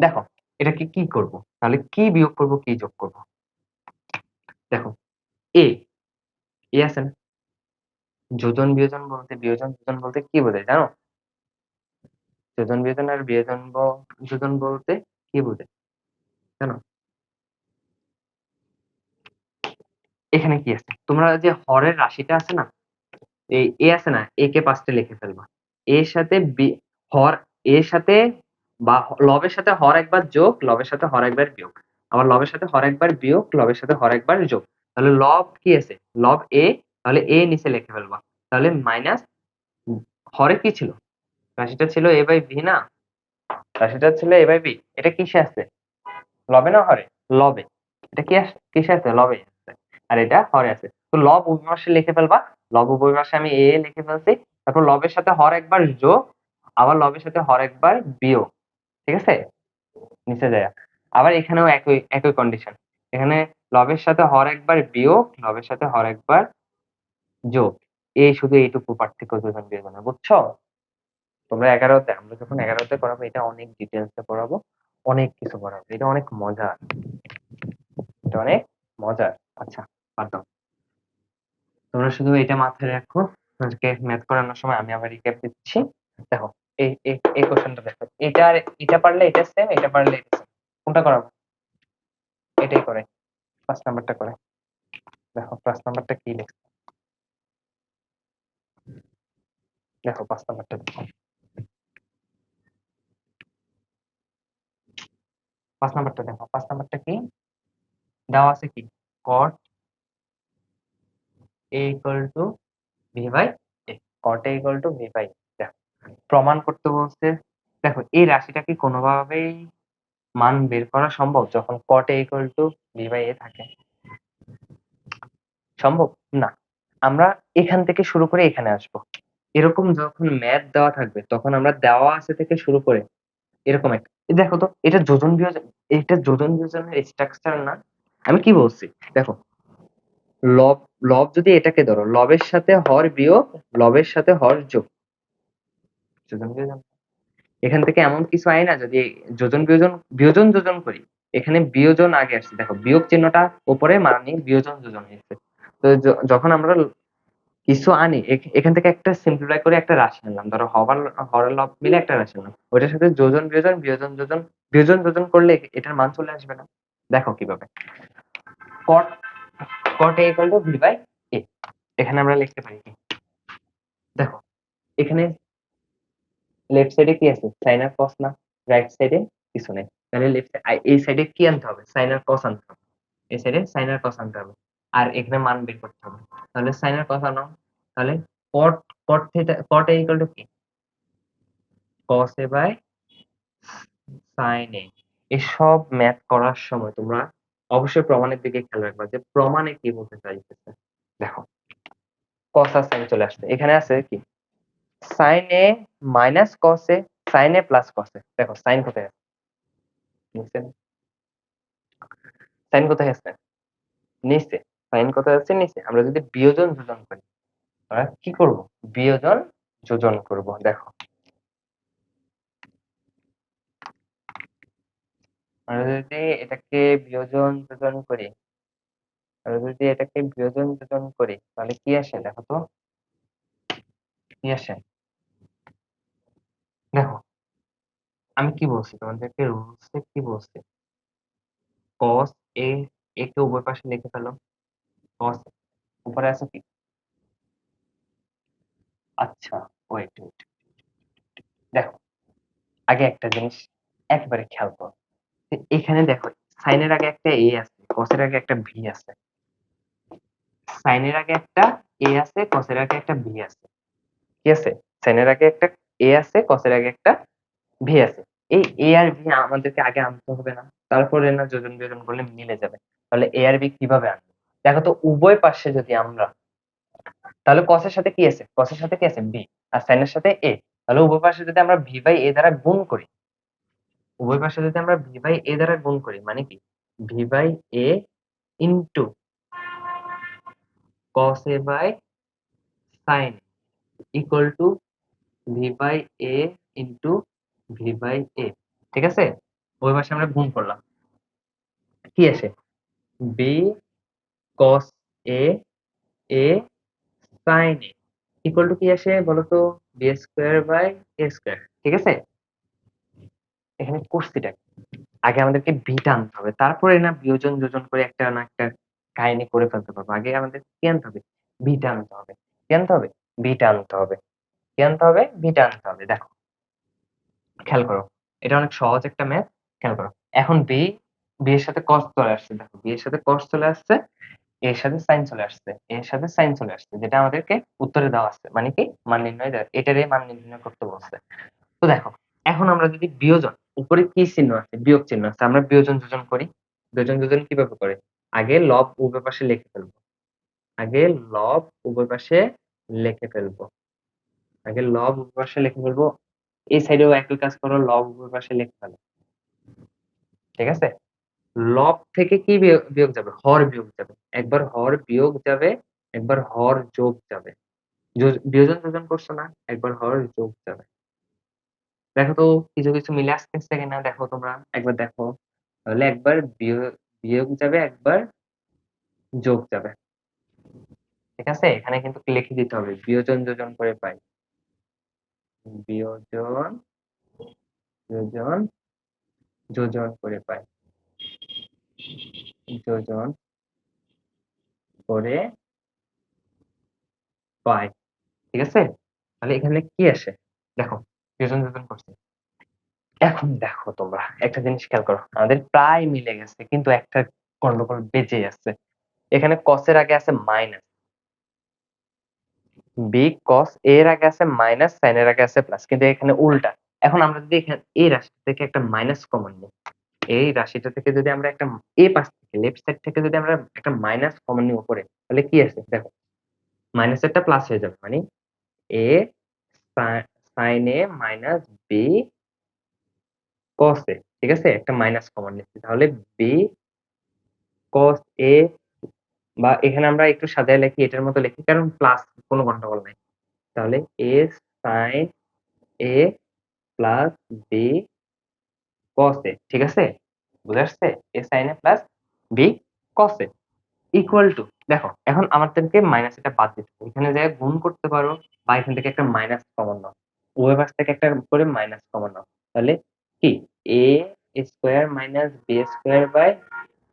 S1: দেখো, এটাকে কি করব? তাহলে কি বিয়োগ করব, কি যোগ করব? দেখো, এ এ আছে না? যোজন বিয়োজন বলতে, বিয়োজন যোজন বলতে কি বোঝায় জানো? যোজন বিয়োজন আর বিয়োজন যোজন বলতে কি বোঝায় জানো? এখানে কি আছে? তোমরা যে হরের রাশিটা আছে না, এই এ আছে না, এ কে পাঁচটা লিখে ফেলবা। এর সাথে হর, এর সাথে বা লবের সাথে হর একবার যোগ, লবের সাথে হর একবার বিয়োগ। আবার লবের সাথে হর একবার বিয়োগ, লবের সাথে হর একবার যোগ। তাহলে লব কি আছে? লব এ। তাহলে এ নিচে লিখে ফেলবা। তাহলে মাইনাস, হরে কি ছিল? রাশিটা ছিল এ বাই বি না? রাশিটা ছিল এ বাই বি। এটা কিসে আছে? লবে না হরে? লবে। এটা কি আছে? কিসে আছে? লবে আছে। আর এটা হরে আছে। তো লব উভয় পাশে লিখে ফেলবা। লব উভয় পাশে আমি এ লিখে ফেলছি। তারপর লবের সাথে হর একবার যোগ, আবার লবের সাথে হর একবার বিয়োগ। ঠিক আছে? নিচে যায়। আবার এখানেও একই একই কন্ডিশন। এখানে লবের সাথে হর একবার বিয়োগ, লবের সাথে হর একবার যোগ। এই শুধু এইটুকু পার্থক্য যোজন বিয়োজনে, বুঝছো? তোমরা 11তে, আমরা যখন 11তে পড়াবো এটা অনেক ডিটেলস এ পড়াবো, অনেক কিছু পড়াবো। এটা অনেক মজার, এটা অনেক মজার। আচ্ছা, বাদ দাও। তোমরা শুধু এটা মাথায় রাখো। আজকে ম্যাথ করানোর সময় আমি আবার রিক্যাপ দিচ্ছি। দেখো, এই এই এই কোশ্চেনটা দেখো। এটা আর এটা পারলে এটা সেম, এটা পারলে এটা সেম। কোনটা করাবো? এটাই করে, 5 নাম্বারটা করে। দেখো 5 নাম্বারটা কি লিখছে। দেখো 5 নাম্বারটা দেখো। 5 নাম্বারটা দেখো। 5 নাম্বারটা কি দেওয়া আছে? কি cot a equal to v by a, cot a equal to v by a। দেখো, প্রমাণ করতে বলছে। দেখো, এই রাশিটা কি কোনোভাবেই মান বের করা সম্ভব যখন cot a equal to v by a থাকে? সম্ভব না। আমরা এখান থেকে শুরু করে এখানে আসবো। এরকম যখন ম্যাথ দেওয়া থাকবে তখন আমরা দেওয়া আছে থেকে শুরু করে এরকম একটা, দেখো তো এটা যোজন বিয়োজন, এটা যোজন বিয়োজনের স্ট্রাকচার না? আমি কি বলছি দেখো, লব, লব যদি এটাকে ধরো, লবের সাথে হর বিয়োগ, লবের সাথে হর যোগ, যোজন বিয়োজন। এখান থেকে এমন কিছু আয় না যদি যোজন বিয়োজন, বিয়োজন যোজন করি, এখানে বিয়োজন আগে আসছে। দেখো, বিয়োগ চিহ্নটা উপরে, মানে বিয়োজন যোজন হয়েছে। তো যখন আমরা কিছু আনি, এখান থেকে একটা সিম্পলিফাই করে একটা রাশি আনলাম, ধরো হরের লব মিলে একটা রাশি আনলাম, ওইটার সাথে যোজন বিয়োজন, বিয়োজন যোজন, বিয়োজন যোজন করলে এটার মান চলে আসবে না? দেখো কিভাবে। cot cot a equal to v by a, এখানে আমরা লিখতে পারি কি? দেখো, এখানে লেফট সাইডে কি আছে? সাইন আর কস না? রাইট সাইডে কিছু নেই। তাহলে লেফট এই সাইডে কি আনতে হবে? সাইন আর কস আনতে হবে। এই সাইডে সাইন আর কস আনতে হবে। আর এখানে মান বের করতে হবে। তাহলে সাইন আর কস আনো। তাহলে cot cot theta, cot a equal to কি? cos a by sin a। এসব ম্যাথ করার সময় তোমরা অবশ্যই প্রমাণের দিকে খেয়াল রাখবা যে প্রমাণে কি বলতে চাইতেছে। দেখো, cos আর sin চলে আসছে। এখানে আছে কি? sin a minus cos a, sin a plus cos a। দেখো sin কোথায় আছে? নিচে। sin কোথায় আছে? নিচে। সাইন কত আছে নিচে। আমরা যদি বিয়োজন যোজন করি, আমরা কি করব? বিয়োজন যোজন করব। দেখো আমরা যদি এটাকে বিয়োজন যোজন করি, তাহলে কি আসে দেখো তো, কি আসে দেখো। আমি কি বলছি তোমাদেরকে, রুলসে কি বলছি? cos a, a কে উভয় পাশে লিখে ফেলো। cos উপরে আছে কি? আচ্ছা, ওয়েট ওয়েট, দেখো আগে একটা জিনিস একবারে খেয়াল করো। এখানে দেখো সাইনের আগে একটা এ আছে, কসের আগে একটা ভি আছে। সাইনের আগে একটা এ আছে, কসের আগে একটা ভি আছে। কি আছে? সাইনের আগে একটা এ আছে, কসের আগে একটা ভি আছে। এই এ আর ভি আমাদেরকে আগে আনতে হবে না? তারপরে না যোজন বিয়োজন করলে মিলে যাবে। তাহলে এ আর ভি কিভাবে আনবো? দেখো তো উভয় পাশে যদি আমরা, তাহলে কসের সাথে কি আছে? কসের সাথে কি আছে? ভি। আর সাইনের সাথে এ। তাহলে উভয় পাশে যদি আমরা ভি বাই এ দ্বারা গুণ করি, উভয় পাশে যদি আমরা ভি বাই এ দ্বারা গুণ করি মানে কি? B by A into cos a by sin equal to B by A into B by A. ঠিক আছে? ওই পাশে আমরা গুণ করলাম, কি আসে? B cos a, a sin a equal to কি আসে বলতো? B square by A square. ঠিক আছে? এখানে করছিটা কি? আগে আমাদেরকে বিটা আনতে হবে, তারপরে না বিয়োজন যোজন করে একটা না একটা কাহিনী করে ফেলতে পারবো। আগে আমাদের কি আনতে হবে? বিটা আনতে হবে। কি আনতে হবে? বিটা আনতে হবে। কি আনতে হবে? বিটা আনতে হবে। দেখো খেয়াল করো, এটা অনেক সহজ একটা ম্যাথ। খেয়াল করো, এখন বি এর সাথে cos চলে আসছে। দেখো বি এর সাথে cos চলে আসছে, এর সাথে sin চলে আসছে, এর সাথে sin চলে আসছে, যেটা আমাদেরকে উত্তরে দেওয়া আছে। মানে কি? মান নির্ণয় এটারই মান নির্ণয় করতে বলছে। তো দেখো এখন আমরা যদি বিয়োজন, উপরে কি চিহ্ন আছে? বিয়োগ চিহ্ন আছে। আমরা বিয়োজন যোজন করি। বিয়োজন যোজন কিভাবে করে? আগে লব উভয় পাশে লিখে ফেলবো। আগে লব উভয় পাশে লিখে ফেলবো। আগে লব উভয় পাশে লিখে ফেলবো। এই সাইডেও একই কাজ করো, লব উভয় পাশে লিখে ফেলো। ঠিক আছে? লব থেকে কি বিয়োগ যাবে? হর বিয়োগ যাবে। একবার হর বিয়োগ যাবে, একবার হর যোগ যাবে। বিয়োজন যোজন করছো না? একবার হর যোগ যাবে। দেখো তো কিছু কিছু মিলে আসতেছে কিনা, দেখো তোমরা একবার দেখো। তাহলে একবার বিয়োগ যাবে, একবার যোগ যাবে। ঠিক আছে? এখানে কিন্তু লিখে দিতে হবে বিয়োজন যোজন করে পাই। বিয়োজন যোজন যোজন করে পাই। যোজন করে পাই। ঠিক আছে? তাহলে এখানে কি আসে? দেখো বিয়োজন যোজন করছি। এখন দেখো তোমরা একটা জিনিস খেয়াল করো, আমাদের প্রায় মিলে গেছে কিন্তু একটা গন্ডগোল বেঁচে যাচ্ছে। এখানে cos এর আগে আছে মাইনাস, বি cos এর আগে আছে মাইনাস, sin এর আগে আছে প্লাস, কিন্তু এখানে উল্টা। এখন আমরা যদি এখানে এই রাশি থেকে একটা মাইনাস কমন নিই, এই রাশিটা থেকে যদি আমরা একটা এই পাশ থেকে লেফট সাইড থেকে যদি আমরা একটা মাইনাস কমন নিই উপরে, তাহলে কি আছে দেখো, মাইনাসেরটা প্লাস হয়ে যাবে। মানে A sin a minus B cos a। ঠিক আছে? একটা মাইনাস কমন নিচ্ছি, তাহলে বি cos a, বা এখানে আমরা একটু সাজায় লিখি, এটার মতো লিখি কারণ প্লাস কোনো গন্ডগোল নাই। তাহলে a sin a plus B cos a। ঠিক আছে? বুঝে আসছে? a sin a plus B cos a equal to, দেখো এখন আমাদেরকে মাইনাস এটা বাদ দিতে হবে। এখানে জায়গায় গুণ করতে পারো বা এখান থেকে একটা মাইনাস কমন নাও, উভয় পাশ থেকে একটা করে মাইনাস কমন নাও। তাহলে কি? a square minus B square by,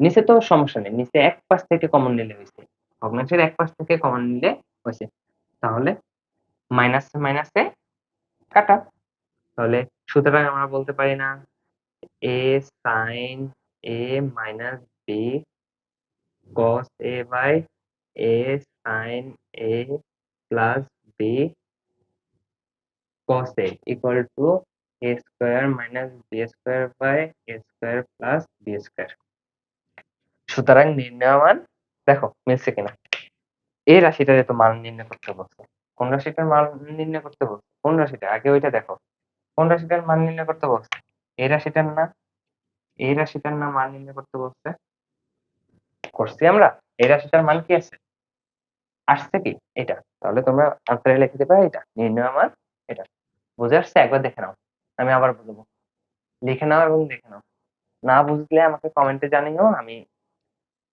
S1: নিচে তো সমস্যা নেই, নিচে এক পাশ থেকে কমন নিলে হয়েছে, ভগ্নাংশের এক পাশ থেকে কমন নিলে হয়েছে। তাহলে মাইনাসে মাইনাসে কাটা। তাহলে সুতরাং আমরা বলতে পারি না a sin a minus b cos a by a sin a plus b cos a equal to a square minus b square by a square plus b square. সুতরাং নির্ণয় মান দেখো মিলছে কিনা? এই রাশিটার তো মান নির্ণয় করতে বলছে। কোন রাশিটার মান নির্ণয় করতে বলছে? কোন রাশিটা? আগে ওইটা দেখো। কোন রাশিটার মান নির্ণয় করতে বলছে? এই রাশিটার না? এই রাশিটার না মান নির্ণয় করতে বলছে? করছি আমরা? এই রাশিটার মান কি আছে, আসছে কি এটা, তাহলে তোমরা আনসারে লিখে দেবে এটা নির্ণয় মান এটা। বুঝে আসছে? একবার দেখে নাও, আমি আবার বলবো, লিখে নাও এবং দেখে নাও। না বুঝলে আমাকে কমেন্টে জানিও, আমি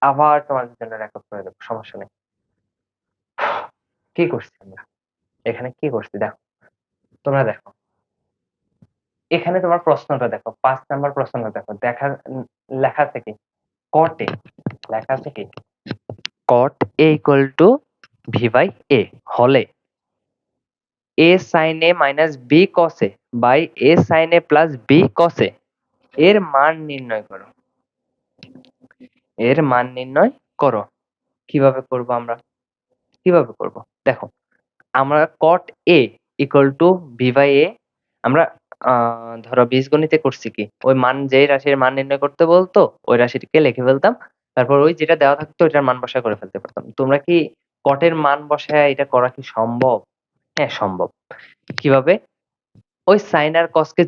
S1: আবার তোমাদের জন্য রেকর্ড করে দেবো, সমস্যা নেই। কি করছি আমরা এখানে, কি করছি দেখো, তোমরা দেখো এখানে তোমার প্রশ্নটা দেখো, 5 নাম্বার প্রশ্নটা দেখো, লেখা আছে কি কট এ, লেখা আছে কি cot A equal to B by A হলে A sine A minus B cos A by A sine A plus B cos A এর মান নির্ণয় করো। এর মান নির্ণয় করো। কিভাবে করব আমরা, কিভাবে করব দেখো, আমরা cot a equal to B by A, আমরা ধরো বীজগণিতে করছি কি, ওই মান, যেই রাশির মান নির্ণয় করতে বলতো ওই রাশিটিকে লিখে ফেলতাম, তারপর ওই যেটা দেওয়া থাকতো ওইটার মান বসায় করে ফেলতে পারতাম। তোমরা কি cot এর মান বসায় এটা করা কি সম্ভব? হ্যাঁ সম্ভব। কিভাবে? ওই সাইন আর কসকে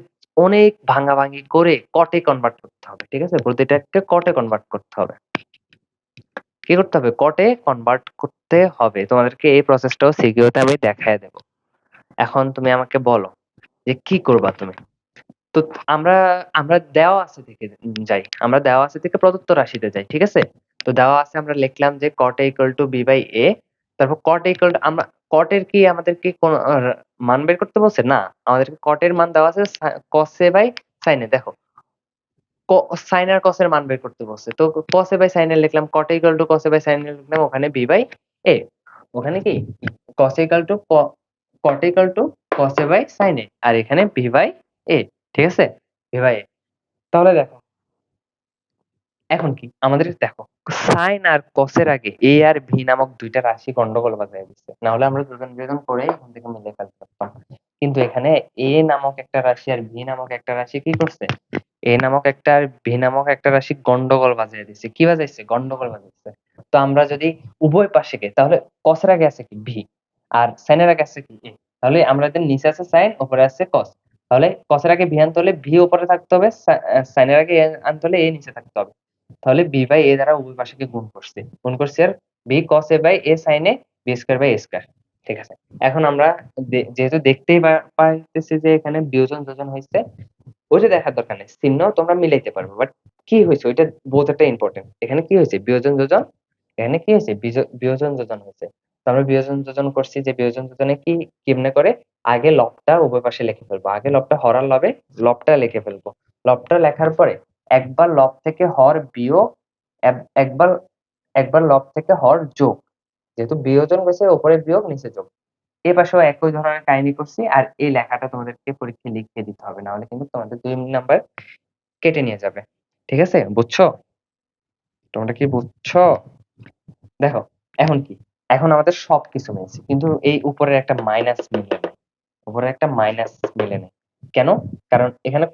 S1: অনেক ভাঙাভাঙি করে কটে কনভার্ট করতে হবে, ঠিক আছে, প্রতিটাকে কটে কনভার্ট করতে হবে। কি করতে হবে, কটে কনভার্ট করতে হবে। তোমাদেরকে এই প্রসেসটাও সিকিউতে আমি দেখায় দেব। এখন তুমি আমাকে বলো যে কি করবা তুমি। তো আমরা আমরা দেওয়া আছে থেকে যাই, আমরা দেওয়া আছে থেকে প্রদত্ত রাশিতে যাই, ঠিক আছে। তো দেওয়া আছে আমরা লিখলাম যে cot a equal to b by a, তারপর cot a equal to, আমরা cot এর কি আমাদেরকে কোন মান বের করতে বলছে না, আমাদেরকে cot এর মান দেওয়া আছে cos a by sin a। দেখো sin আর cos এর মান বের করতে বলছে, তো cos a by sin a লিখলাম, cot a equal to cos a by sin a লিখলাম, ওখানে b by a, ওখানে কি cos a equal to cot a equal to cos a by sin a, আর এখানে b by a, ঠিক আছে, b by a। তাহলে দেখো এখন কি আমাদের, দেখো সাইন আর কসের আগে এ আর ভি নামক দুইটা রাশি গন্ডগোল বাজায় দিচ্ছে, না হলে আমরা দুজন দুজন করে এখান থেকে মিলে ফেলতে পারতাম। কিন্তু এখানে এ নামক একটা রাশি আর ভি নামক একটা রাশি কি করছে, এ নামক একটা আর ভি নামক একটা রাশি গন্ডগোল বাজিয়ে দিচ্ছে। কি বাজাইছে, গন্ডগোল বাজাইছে। তো আমরা যদি উভয় পাশে গে, তাহলে কসের আগে আছে কি ভি, আর সাইনের আগে আছে কি এ, তাহলে আমরা যদি নিচে আছে সাইন, উপরে আছে কস, তাহলে কসের আগে ভি আনতে হলে ভি উপরে থাকতে হবে, সাইনের আগে এ আনতে হলে এ নিচে থাকতে হবে। তাহলে বি বাই এ দ্বারা উভয় পাশকে গুণ করছি আর B cos A by A sine A B square by A square, ঠিক আছে। এখন আমরা যেহেতু দেখতেই পাইতেছি যে এখানে বিয়োজন যোজন হয়েছে, ওইটা দেখার দরকার নেই, চিহ্ন তোমরা মিলাইতে পারবে, বাট কি হয়েছে ওইটা বোঝাটা ইম্পর্টেন্ট। এখানে কি হয়েছে, বিয়োজন যোজন, এখানে কি হয়েছে, বিয়োজন যোজন হয়েছে। তো আমরা বিয়োজন যোজন করছি, যে বিয়োজন যোজনে কি কেমনে করে, আগে লবটা উভয় পাশে লিখে ফেলবো, আগে লবটা হরার লবে লবটা লিখে ফেলবো, লবটা লেখার পরে একবার লব থেকে হর বিয়োগ, একবার একবার লব থেকে হর যোগ, যেহেতু বিয়োজন হয়েছে উপরে বিয়োগ নিচে যোগ, এই পাশেও একই ধরনের কাহিনী করছি। আর এই লেখাটা তোমাদেরকে পরীক্ষায় লিখে দিতে হবে, না হলে কিন্তু তোমাদের 2 নাম্বার কেটে নিয়ে যাবে, ঠিক আছে, বুঝছো? তোমরা কি বুঝছো? দেখো এখন কি, এখন আমাদের সবকিছু মিলছে, কিন্তু এই উপরের একটা মাইনাস মিলে নেই, উপরের একটা মাইনাস মিলে নেই। কেন? কারণ এখানে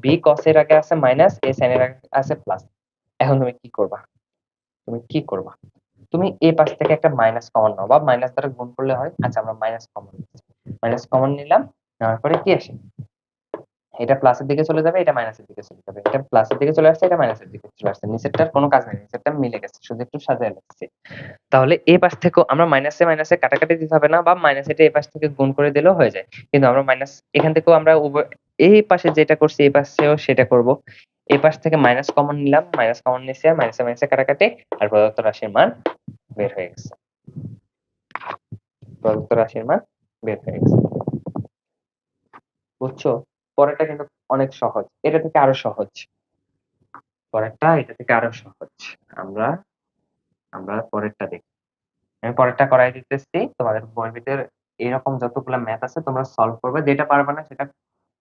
S1: বি কস এর আগে আছে মাইনাস, এ সাইন এর আগে আছে প্লাস। এখন তুমি কি করবা, তুমি কি করবা, তুমি এই পাশ থেকে একটা মাইনাস কমন নাও, বা মাইনাস দ্বারা গুণ করলে হয়। আচ্ছা আমরা মাইনাস কমন নিলাম, নেওয়ার পরে কি আসে, এটা প্লাসের দিকে চলে যাবে, এটা মাইনাসের দিকে চলে যাবে, এটা প্লাসের দিকে চলে আসছে, এটা মাইনাসের দিকে চলে আসছে, নিচেরটার কোনো কাজ নেই, নিচেরটা মিলে গেছে, শুধু একটু সাজায় লাগছে। তাহলে এই পাশ থেকে আমরা মাইনাসে মাইনাসে কাটাকাটি দিতে হবে না, বা মাইনাস এটা এই পাশ থেকে গুণ করে দিলেও হয়ে যায়। কিন্তু আমরা মাইনাস এখান থেকেও আমরা এই পাশে যেটা করছি এই পাশেও সেটা করব। এই পাশ থেকে মাইনাস কমন নিলাম, মাইনাস কমন নিছি, আর মাইনাসে মাইনাসে কাটাকাটি, আর প্রদত্ত রাশির মান বের হয়ে গেছে, প্রদত্ত রাশির মান বের হয়ে গেছে। বুঝছো? পরেরটা কিন্তু অনেক সহজ, এটা থেকে আরো সহজ, পরেরটা এটা থেকে আরো সহজ। আমরা আমরা পরেরটা দেখি, আমি পরেরটা করাই দিতেছি। তোমাদের বইয়ের ভিতরে এরকম যতগুলা ম্যাথ আছে তোমরা সলভ করবে, যেটা পারবে না সেটা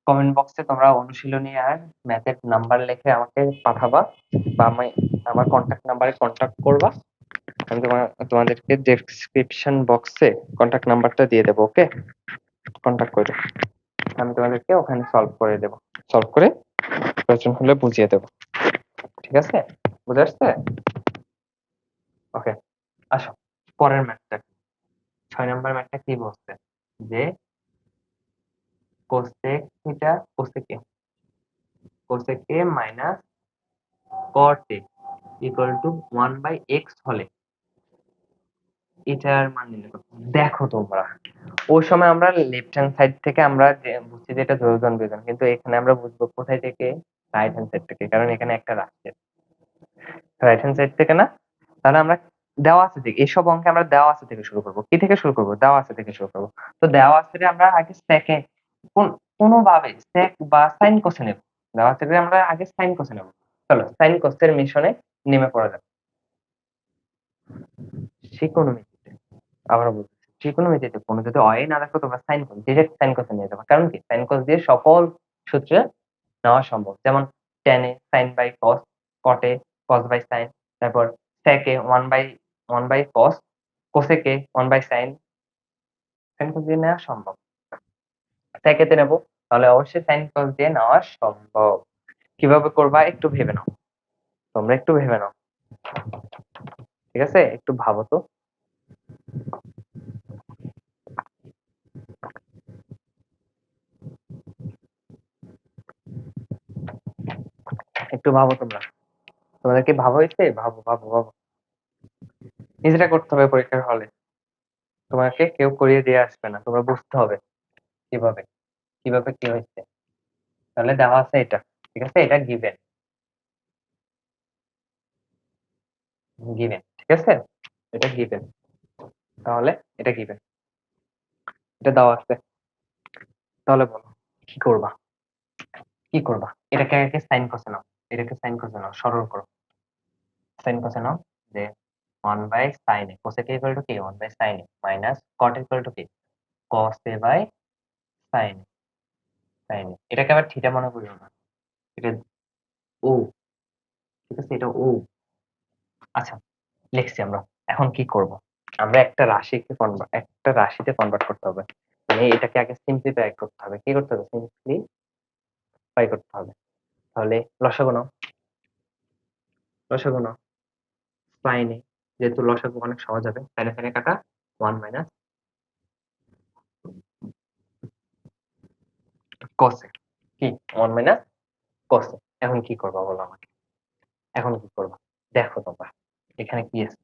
S1: কমেন্ট বক্সে তোমরা অনুশীলনী আর ম্যাথের নাম্বার লিখে আমাকে পাঠাবা, বা আমি আমার কন্টাক্ট নাম্বারে কন্টাক্ট করবা, আমি তোমাদেরকে ডেসক্রিপশন বক্সে কন্টাক্ট নাম্বারটা দিয়ে দেবো, ওকে, কন্টাক্ট করে আমি তোমাদেরকে ওখানে সলভ করে দেবো, সলভ করে প্রয়োজন হলে বুঝিয়ে দেবো, ঠিক আছে, বুঝে আসছে? ওকে, আসো পরের ম্যাথটা, 6 নম্বর ম্যাথটা কি বলছে, যে cosec theta cosec A minus caught A equal two 1/x হলে এটার মান নির্ণয় করতে হবে। দেখো তোমরা ওই সময় আমরা লেফট হ্যান্ড সাইড থেকে আমরা বুঝছি যে এটা যোজন বিয়োজন, কিন্তু এখানে আমরা বুঝবো কোথায় থেকে, রাইট হ্যান্ড সাইড থেকে, কারণ এখানে একটা রাশি রাইট হ্যান্ড সাইড থেকে না। তাহলে আমরা দেওয়া আছে থেকে, এইসব অঙ্কে আমরা দেওয়া আছে থেকে শুরু করবো। কি থেকে শুরু করবো? দেওয়া আছে থেকে শুরু করবো। তো দেওয়া আছে আমরা আগে সেকে কোনোভাবে সেক বা সাইন কোসে নেব। দেওয়া আছে আমরা আগে সাইন কোসে নেব। চলো সাইন কোসের মিশনে নেমে পড়া যাবে। ত্রিকোণমিতিতে আবার বলছি, ত্রিকোণমিতিতে কোনো যদি অয় না রাখো তোমরা সাইন কোস, ডিরেক্ট সাইন কোসে নিয়ে যাবে। কারণ কি, সাইন কোস দিয়ে সকল সূত্রে নেওয়া সম্ভব। যেমন টেনে সাইন বাই কস, কটে কস বাই সাইন, তারপর সেকে ওয়ান বাই কস, কোসেকে one by sine, sine cos দিয়ে নেওয়া সম্ভব। সেকেতে নেব, তাহলে অবশ্যই সাইন কস দিয়ে নেওয়া সম্ভব। কিভাবে করবা একটু ভেবে নাও, তোমরা একটু ভেবে নাও, ঠিক আছে? একটু ভাবো তো। একটু ভাবো তোমরা, তোমাদেরকে ভাবা হয়েছে? ভাবো ভাবো ভাবো, নিজেরা করতে হবে পরীক্ষার হলে, তোমাকে কেউ করিয়ে দিয়ে আসবে না, তোমরা বুঝতে হবে কিভাবে কিভাবে কি হয়েছে। তাহলে দেওয়া আছে এটা, ঠিক আছে? এটা গিভেন, গিভেন, ঠিক আছে? এটা গিভেন, তাহলে এটা গিভেন, এটা দেওয়া আছে। তাহলে বলো কি করবা, কি করবা? এটাকে আগে সাইন কোসে নাও, এটাকে সাইন কোসে নাও, সরল করো। সাইন কোসে নাও যে 1 by sine A, cosec equal to কি 1 by sine A, minus cot equal to কি cos A by sine A, sine A. এটাকে আবার থিটা মনে করিও না, এটা ও, ঠিক আছে? এটা ও। আচ্ছা, লিখছি আমরা। এখন কি করব? আমরা একটা রাশিতে কনভার্ট করতে হবে। মানে এটাকে আগে সিম্পলিফাই করতে হবে। কি করতে হবে? সিম্পলিফাই করতে হবে। তাহলে লসাগু নাও, লসাগু নাও। সাইনে, যেহেতু লসাগু অনেক সহজ হবে, সাইনে সাইনে কাটা 1 মাইনাস কসে, কি 1 মাইনাস কসে। এখন কি করবা বলো আমাকে, এখন কি করবা? দেখো তোমরা এখানে কি আছে,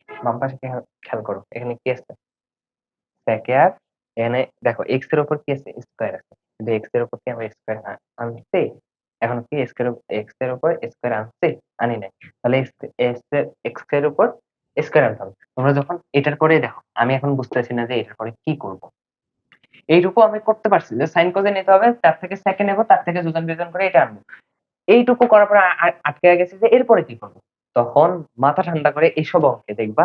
S1: বাম পাশে খেয়াল করো, এখানে কি আছে? স্যাকের, এখানে দেখো এক্স এর উপর কি আছে? স্কয়ার আছে, কিন্তু এক্স এর উপর কি আমরা স্কয়ার আনছি? এখন কি এক্স এর উপর স্কয়ার আনছি? আনি নাই। তাহলে এক্স এর উপর স্কয়ার আনতে হবে। তোমরা যখন এটার পরে দেখো, আমি এখন বুঝতেছি না যে এটার পরে কি করব। এইটুকু আমি করতে পারছি যে সাইন কোজে নিতে হবে, তার থেকে সেকেন্ড নেবো, তার থেকে যোজন বিয়োজন করে এটা আনবো। এইটুকু করার পরে আটকে গেছে যে এরপরে কি করবো। তখন মাথা ঠান্ডা করে এইসব অঙ্কে দেখবা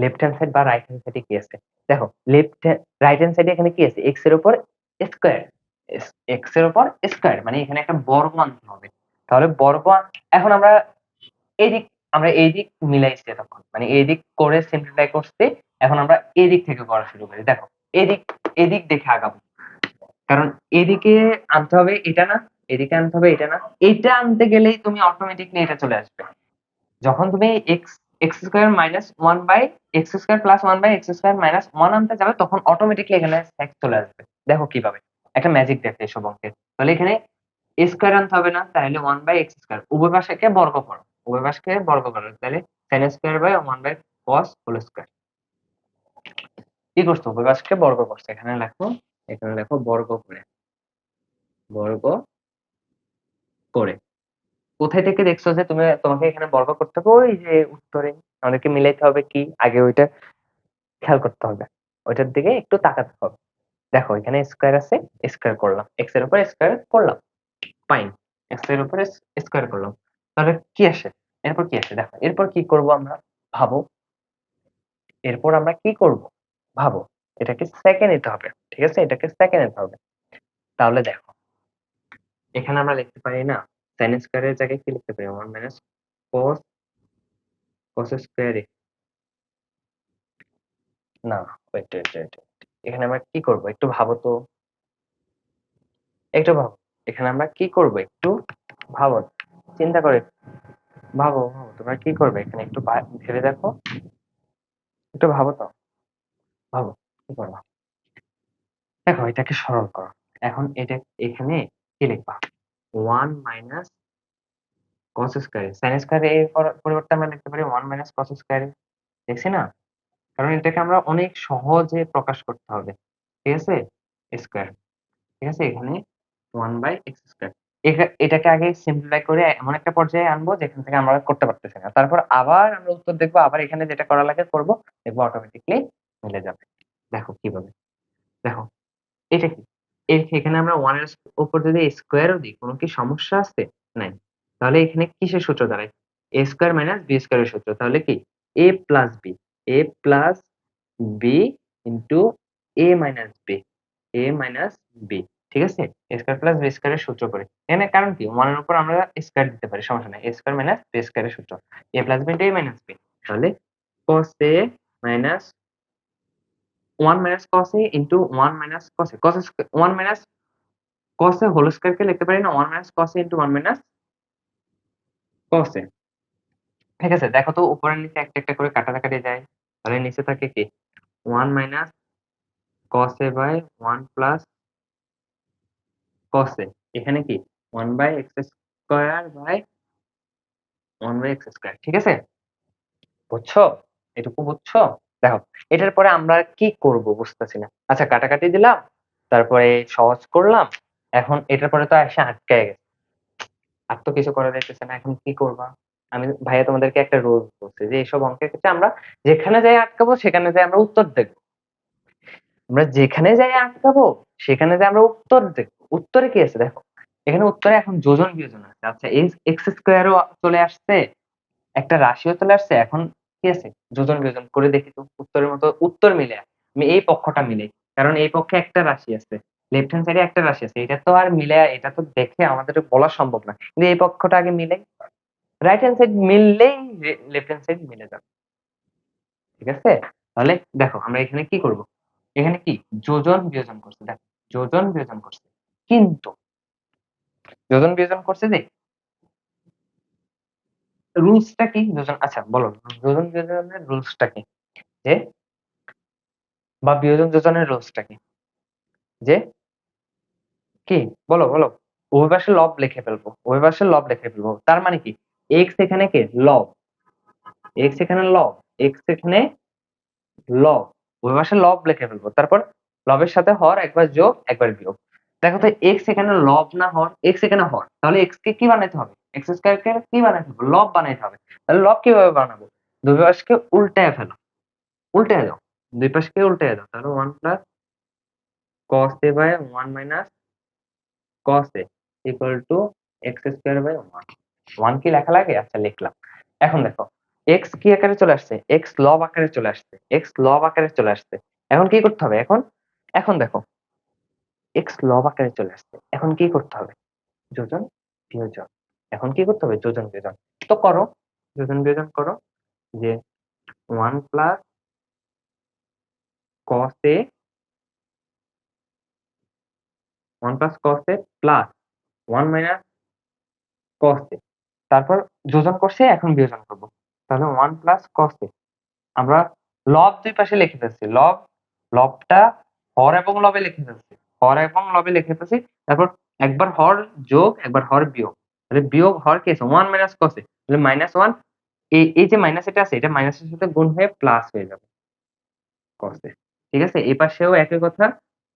S1: লেফট হ্যান্ড সাইড বা রাইট হ্যান্ড সাইডে কি আছে। দেখো রাইট হ্যান্ড সাইডে এখানে কি আছে? এক্স এর উপর স্কয়ার, এক্স এর উপর স্কয়ার, মানে এখানে একটা বর্গ আনতে হবে। তাহলে এখন আমরা এই দিক মিলাইছি এতক্ষণ, মানে এই দিক করে সিম্পলিফাই করছি। এখন আমরা এই দিক থেকে করা শুরু করি। দেখো এদিক এদিক দেখে আগাবো, কারণ এদিকে আনতে হবে এটা না, এদিকে আনতে হবে এটা না। এটা আনতে গেলেই তুমি অটোমেটিকলি এটা চলে আসবে। যখন তুমি X X square minus one by X square plus one by X square minus one আনতে যাবে, তখন অটোমেটিকলি এখানে সেক চলে আসবে। দেখো কিভাবে, একটা ম্যাজিক দেখো এসব অঙ্কের। তাহলে এখানে স্কয়ার আনতে হবে না, তাহলে ওয়ান বাই এক্স স্কয়ার, উভয় পাশকে বর্গ করো, উভয় পাশকে বর্গ করো, তাহলে sine square by one by cos whole square. কি করছো? উভয় পাশকে বর্গ করছো, এখানে লেখো, এখানে লেখো বর্গ করে, বর্গ করে। কোথায় থেকে দেখছো যে তোমাকে এখানে বর্গ করতে হবে? ওই যে উত্তরে আমাদেরকে মিলাইতে হবে কি আগে, ওইটা খেয়াল করতে হবে, ওইটার দিকে একটু তাকাতে হবে। দেখো এখানে স্কয়ার আছে, স্কয়ার করলাম, এক্স এর উপর স্কয়ার করলাম, ফাইন, এক্স এর উপরে স্কয়ার করলাম। তাহলে কি আসে? এরপর কি আসে? দেখো এরপর কি করব আমরা, ভাবো। এরপর আমরা কি করব ভাবো। এটাকে সেকেন্ড নিতে হবে, ঠিক আছে? এটাকে সেকেন্ড নিতে হবে। তাহলে দেখো এখানে আমরা লিখতে পারি না, সাইন স্কয়ারের জায়গায় কি লিখতে পারি? 1 মাইনাস cos cos স্কয়ার। না, ওয়েট ওয়েট ওয়েট, এখানে আমরা কি করব একটু ভাবো তো, একটু ভাবো। এখানে আমরা কি করব একটু ভাবো, চিন্তা করে ভাবো, ভাবো তোমরা কি করবে এখানে, একটু ভেবে দেখো, একটু ভাবো তো, ভাবো কি করবা। দেখো এটাকে সরল করো। এখন এটা এখানে কি লিখবা? 1 minus cos square sin square এর পরিবর্তে আমরা লিখতে পারি 1 মাইনাস cos স্কয়ার। দেখছি না? কারণ এটাকে আমরা অনেক সহজে প্রকাশ করতে হবে। ঠিক আছে? স্কয়ার। ঠিক আছে? এখানে 1/x স্কয়ার। এটাকে আগে সিম্পলিফাই করে এমন একটা পর্যায়ে আনবো যেখান থেকে আমরা করতে পারতেছি না। তারপর আবার আমরা উত্তর দেখবো, আবার এখানে যেটা করা লাগে করব। দেখবো অটোমেটিক্যালি মিলে যাবে। দেখো কিভাবে? দেখো এটা কি? এখানে আমরা 1 এর উপর যদি স্কয়ারও দিই, কোনো কি সমস্যা আছে? নাই। তাহলে এখানে কিসের সূত্র দাঁড়ায়? a স্কয়ার মাইনাস b স্কয়ারের সূত্র। তাহলে কি? a plus b, a plus b into a minus b, a minus b। ঠিক আছে? a স্কয়ার প্লাস b স্কয়ারের সূত্র করে। এখানে কারণ কি? 1 এর উপর আমরা স্কয়ার দিতে পারি, সমস্যা নাই। a স্কয়ার মাইনাস b স্কয়ারের সূত্র। a plus b into a minus b। তাহলে cos a minus 1 minus cos a into 1 minus cos a। 1 minus cos a whole square কে লিখতে পারি না 1 minus cos a into 1 minus cos a। ঠিক আছে? দেখো তো উপরের নিচে একটা একটা করে কাটাকাটি যায়। তাহলে নিচে থাকে কি? 1 minus cos a by 1 plus cos a। এখানে কি? 1 by x square by 1 by x square. ঠিক আছে? বুঝছো? এটুকু বুঝছো? দেখো, এটার পরে আমরা কি করব বুঝতেছি না। আচ্ছা, কাটাকাটি দিলাম, তারপরে সহজ করলাম। এখন এটার পরে তো এসে আটকায় গেছে। আর তো কিছু করা যাইতেছে না। এখন কি করবা? আমি ভাইয়া তোমাদেরকে একটা রুল বলছি যে এসব অঙ্কের ক্ষেত্রে আমরা যেখানে যাই আটকাবো সেখানে যাই আমরা উত্তর দেখবো। আমরা যেখানে যাই আটকাবো সেখানে যাই আমরা উত্তর দেখবো। উত্তরে কি আছে দেখো। এখানে উত্তরে এখন যোজন বিয়োজন আছে। আচ্ছা, এক্স স্কোয়ারও চলে আসছে, একটা রাশিও চলে আসছে। এখন কি আছে? যোজন বিয়োজন করে দেখি তো উত্তরের মতো উত্তর মিলে। আমি এই পক্ষটা মিলে, কারণ এই পক্ষে একটা রাশি আছে, লেফট হ্যান্ড সাইডে একটা রাশি আছে। এটা তো আর মিলে, এটা তো দেখে আমাদের বলা সম্ভব না, কিন্তু এই পক্ষটা আগে মিলে। রাইট হ্যান্ড সাইড মিললেই লেফট হ্যান্ড সাইড মিলে যাবে। ঠিক আছে? তাহলে দেখো আমরা এখানে কি করব? এখানে কি যোজন বিয়োজন করছে। দেখো, যোজন বিয়োজন করছে, কিন্তু যোজন বিয়োজন করছে যে রুলসটা কি? যোজন, আচ্ছা বলো, যোজন বিয়োজনের রুলসটা কি? যে বা বিয়োজন যোজনের রুলসটা কি? যে কি বলো বলো। উভয় পাশে লব লিখে ফেলবো, উভয় পাশে লব লিখে ফেলবো। তার মানে কি? এক্স এখানে কে? লব। এক্স এখানে লব, এক্স এখানে লব। উভয় পাশে লব লিখে ফেলবো। তারপর লবের সাথে হর, একবার যোগ একবার বিয়োগ। দেখো তো এক্স এখানে লব না হর? এক্স এখানে হর। তাহলে এক্স কে কি বানাইতে হবে? এক্স স্কয়ার কে কি বানাইতে হবে? লব বানাইতে হবে। তাহলে লব কিভাবে বানাবো? দুই পাশকে উল্টায় ফেলো, উল্টায় দাও, দুই পাশকে উল্টায় দাও। তাহলে 1 plus cos a by 1 minus cos a equal to X square by 1। 1 কি লেখা লাগে? আচ্ছা লিখলাম। এখন দেখো এক্স কি আকারে চলে আসছে? এক্স লব আকারে চলে আসছে, এক্স লব আকারে চলে আসছে। এখন কি করতে হবে? এখন এখন দেখো এক্স লব আকারে চলে আসছে। এখন কি করতে হবে? যোজন বিয়োজন। এখন কি করতে হবে? যোজন বিয়োজন। তো করো, যোজন বিয়োজন করো। যে 1 plus cos a, 1 plus cos a plus 1 minus cos a। তারপর যোজন করছে, এখন বিয়োজন করব। তাহলে 1 প্লাস cos a। আমরা লব দুই পাশে লিখে ফেলছি। লবটা হর এবং লবে লিখে ফেলছি। হর এবং লবে লিখে ফেলছি। তারপর একবার হর যোগ একবার হর বিয়োগ। তাহলে বিয়োগ হর কি আছে? 1 মাইনাস cos a। তাহলে -1, এই যে মাইনাস এটা আছে, এটা মাইনাসের সাথে গুণ হয়ে প্লাস হয়ে যাবে cos a। ঠিক আছে? এই পাশেও একই কথা।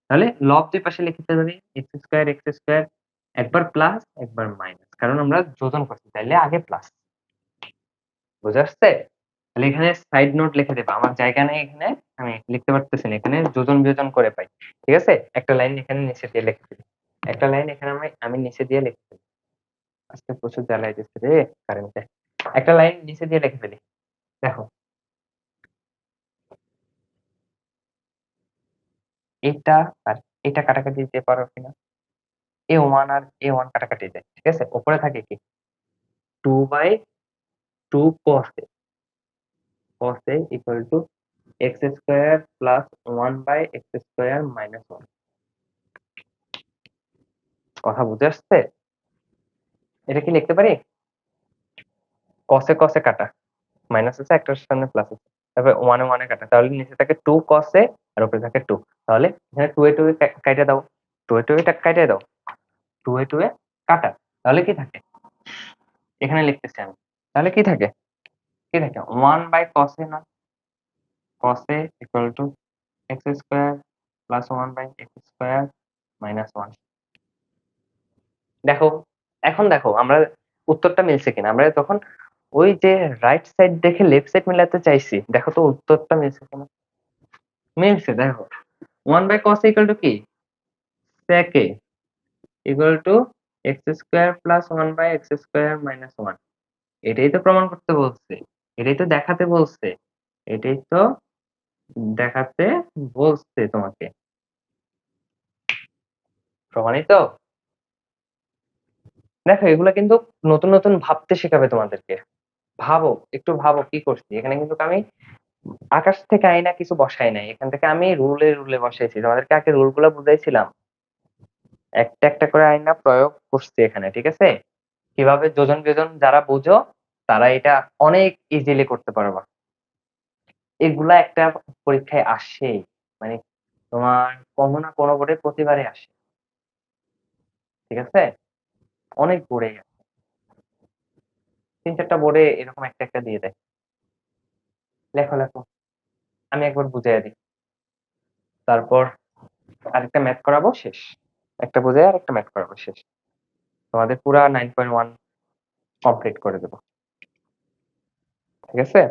S1: তাহলে লব দুই পাশে লিখতে পারি x স্কয়ার, একবার প্লাস একবার মাইনাস। কারণ আমরা যোজন করছি, তাইলে আগে প্লাস। বুঝা আসছে? তাহলে এখানে সাইড নোট লিখে দেবা। আমার জায়গা নেই এখানে, আমি লিখতে পারতেছি না। এখানে যোজন বিয়োজন করে পাই। ঠিক আছে? একটা লাইন এখানে নিচে দিয়ে লিখে দিই। একটা লাইন এখানে আমি নিচে দিয়ে লিখে ফেলি। আজকে প্রচুর জ্বালাই দিচ্ছে রে কারেন্টে। একটা লাইন নিচে দিয়ে লিখে ফেলি। দেখো, এটা আর এটা কাটাকাটি দিতে পারো কিনা? a1 আর a1 কাটাকাটি যায়। ঠিক আছে? উপরে থাকে কি? 2/2 cos a, cos a equal to x square plus 1/x square minus 1। কথা বুঝে আসছে? এটা কি লিখতে পারি? cos এ cos এ কাটা, মাইনাস আছে, একটার সামনে প্লাস আছে। তারপর 1 এ 1 এ কাটা। তাহলে নিচে থাকে 2 cos a আর উপরে থাকে 2। তাহলে এখানে 2 এ 2 এ কাইটা দাও। 2 এ 2 এ কাইটা দাও। 2 এ 2 এ কাটা। তাহলে কি থাকে? এখানে লিখতেছি আমি। তাহলে কি থাকে? 1 বাই cos a না? cos a equal to x square plus 1 by x square minus 1। দেখো, এখন দেখো আমরা উত্তরটা মিলছে কিনা। আমরা তখন ওই যে রাইট সাইড দেখে লেফট সাইড মিলাতে চাইছি, দেখো তো উত্তরটা মিলছে কিনা। মিলছে, দেখো 1 by cos a equal to কি? sec a equal to x square plus 1 by x square minus 1। এটাই তো প্রমাণ করতে বলছে, এটাই তো দেখাতে বলছে, এটাই তো দেখাতে বলছে তোমাকে। প্রমাণিত। দেখো এগুলা কিন্তু নতুন নতুন ভাবতে শেখাবে তোমাদেরকে। ভাবো, একটু ভাবো কি করছি এখানে। কিন্তু আমি আকাশ থেকে আইনা কিছু বসাই নাই, এখান থেকে আমি রুলে রুলে বসাইছি। তোমাদেরকে আগে রুল গুলা বুঝাইছিলাম, একটা একটা করে আইনা প্রয়োগ করছি এখানে, ঠিক আছে? কিভাবে যোজন বিয়োজন যারা বুঝো তারা এটা অনেক ইজিলি করতে পারবা। এগুলা একটা পরীক্ষায় আসে, মানে তোমার কোনো না কোনো বোর্ডে প্রতিবারে আসে, ঠিক আছে? অনেক বোর্ডে আসে, 3-4টা বোর্ডে এরকম একটা একটা দিয়ে দেয়। লেখো লেখো, আমি একবার বুঝাইয়া দিই, তারপর আরেকটা ম্যাথ করাবো, শেষ। একটা বুঝাই আর একটা ম্যাথ করাবো, শেষ। তোমাদের পুরা 9.1 কমপ্লিট করে দেবো, ঠিক আছে?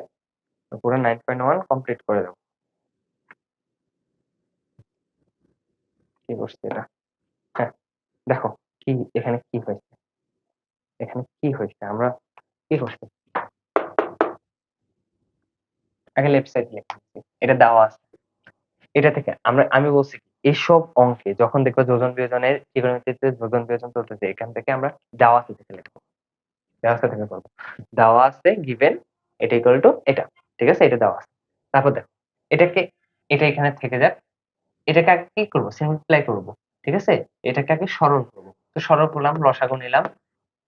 S1: পুরো 9.1 কমপ্লিট করে দেবো। কি করছে এটা? হ্যাঁ, দেখো কি এখানে কি হয়েছে, এখানে কি হয়েছে, আমরা কি করছি। আগে লেফট সাইড লিখছি, এটা দেওয়া আছে। এটা থেকে আমি বলছি এসব অঙ্কে যখন দেখবো যোজন বিয়োজনের ত্রিকোণমিতিতে যোজন বিয়োজন চলতেছে, এখান থেকে আমরা দেওয়া আছে থেকে লিখবো, দেওয়া আছে থেকে করবো। দেওয়া আছে গিভেন এটা ইকুয়াল টু এটা, ঠিক আছে? এটা দেওয়া আছে। তারপর দেখো এটাকে, এটা এখানে থেকে যাক, এটাকে আগে কি করবো, সিম্পলিফাই করবো, ঠিক আছে? এটাকে আগে সরল করবো। তো সরল করলাম, লসাগু নিলাম,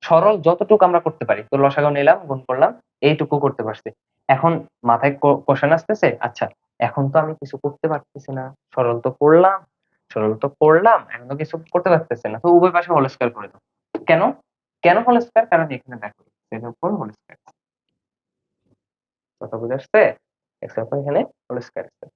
S1: সরল যতটুকু আমরা করতে পারি। তো লসাগু নিলাম, গুণ করলাম, এইটুকু করতে পারছি। এখন মাথায় কোশ্চেন আসতেছে, আচ্ছা এখন তো আমি কিছু করতে পারতেছি না, সরল তো করলাম, সরল তো করলাম, এখন তো কিছু করতে পারতেছে না, তো উভয় পাশে হোল স্কয়ার করে দাও। কেন? কেন হোল স্কয়ার? কারণ এখানে দেখো এর উপর হোল স্কয়ার, কথা বুঝে আসছে? এক্স এর উপর এখানে হোল স্কয়ার আছে,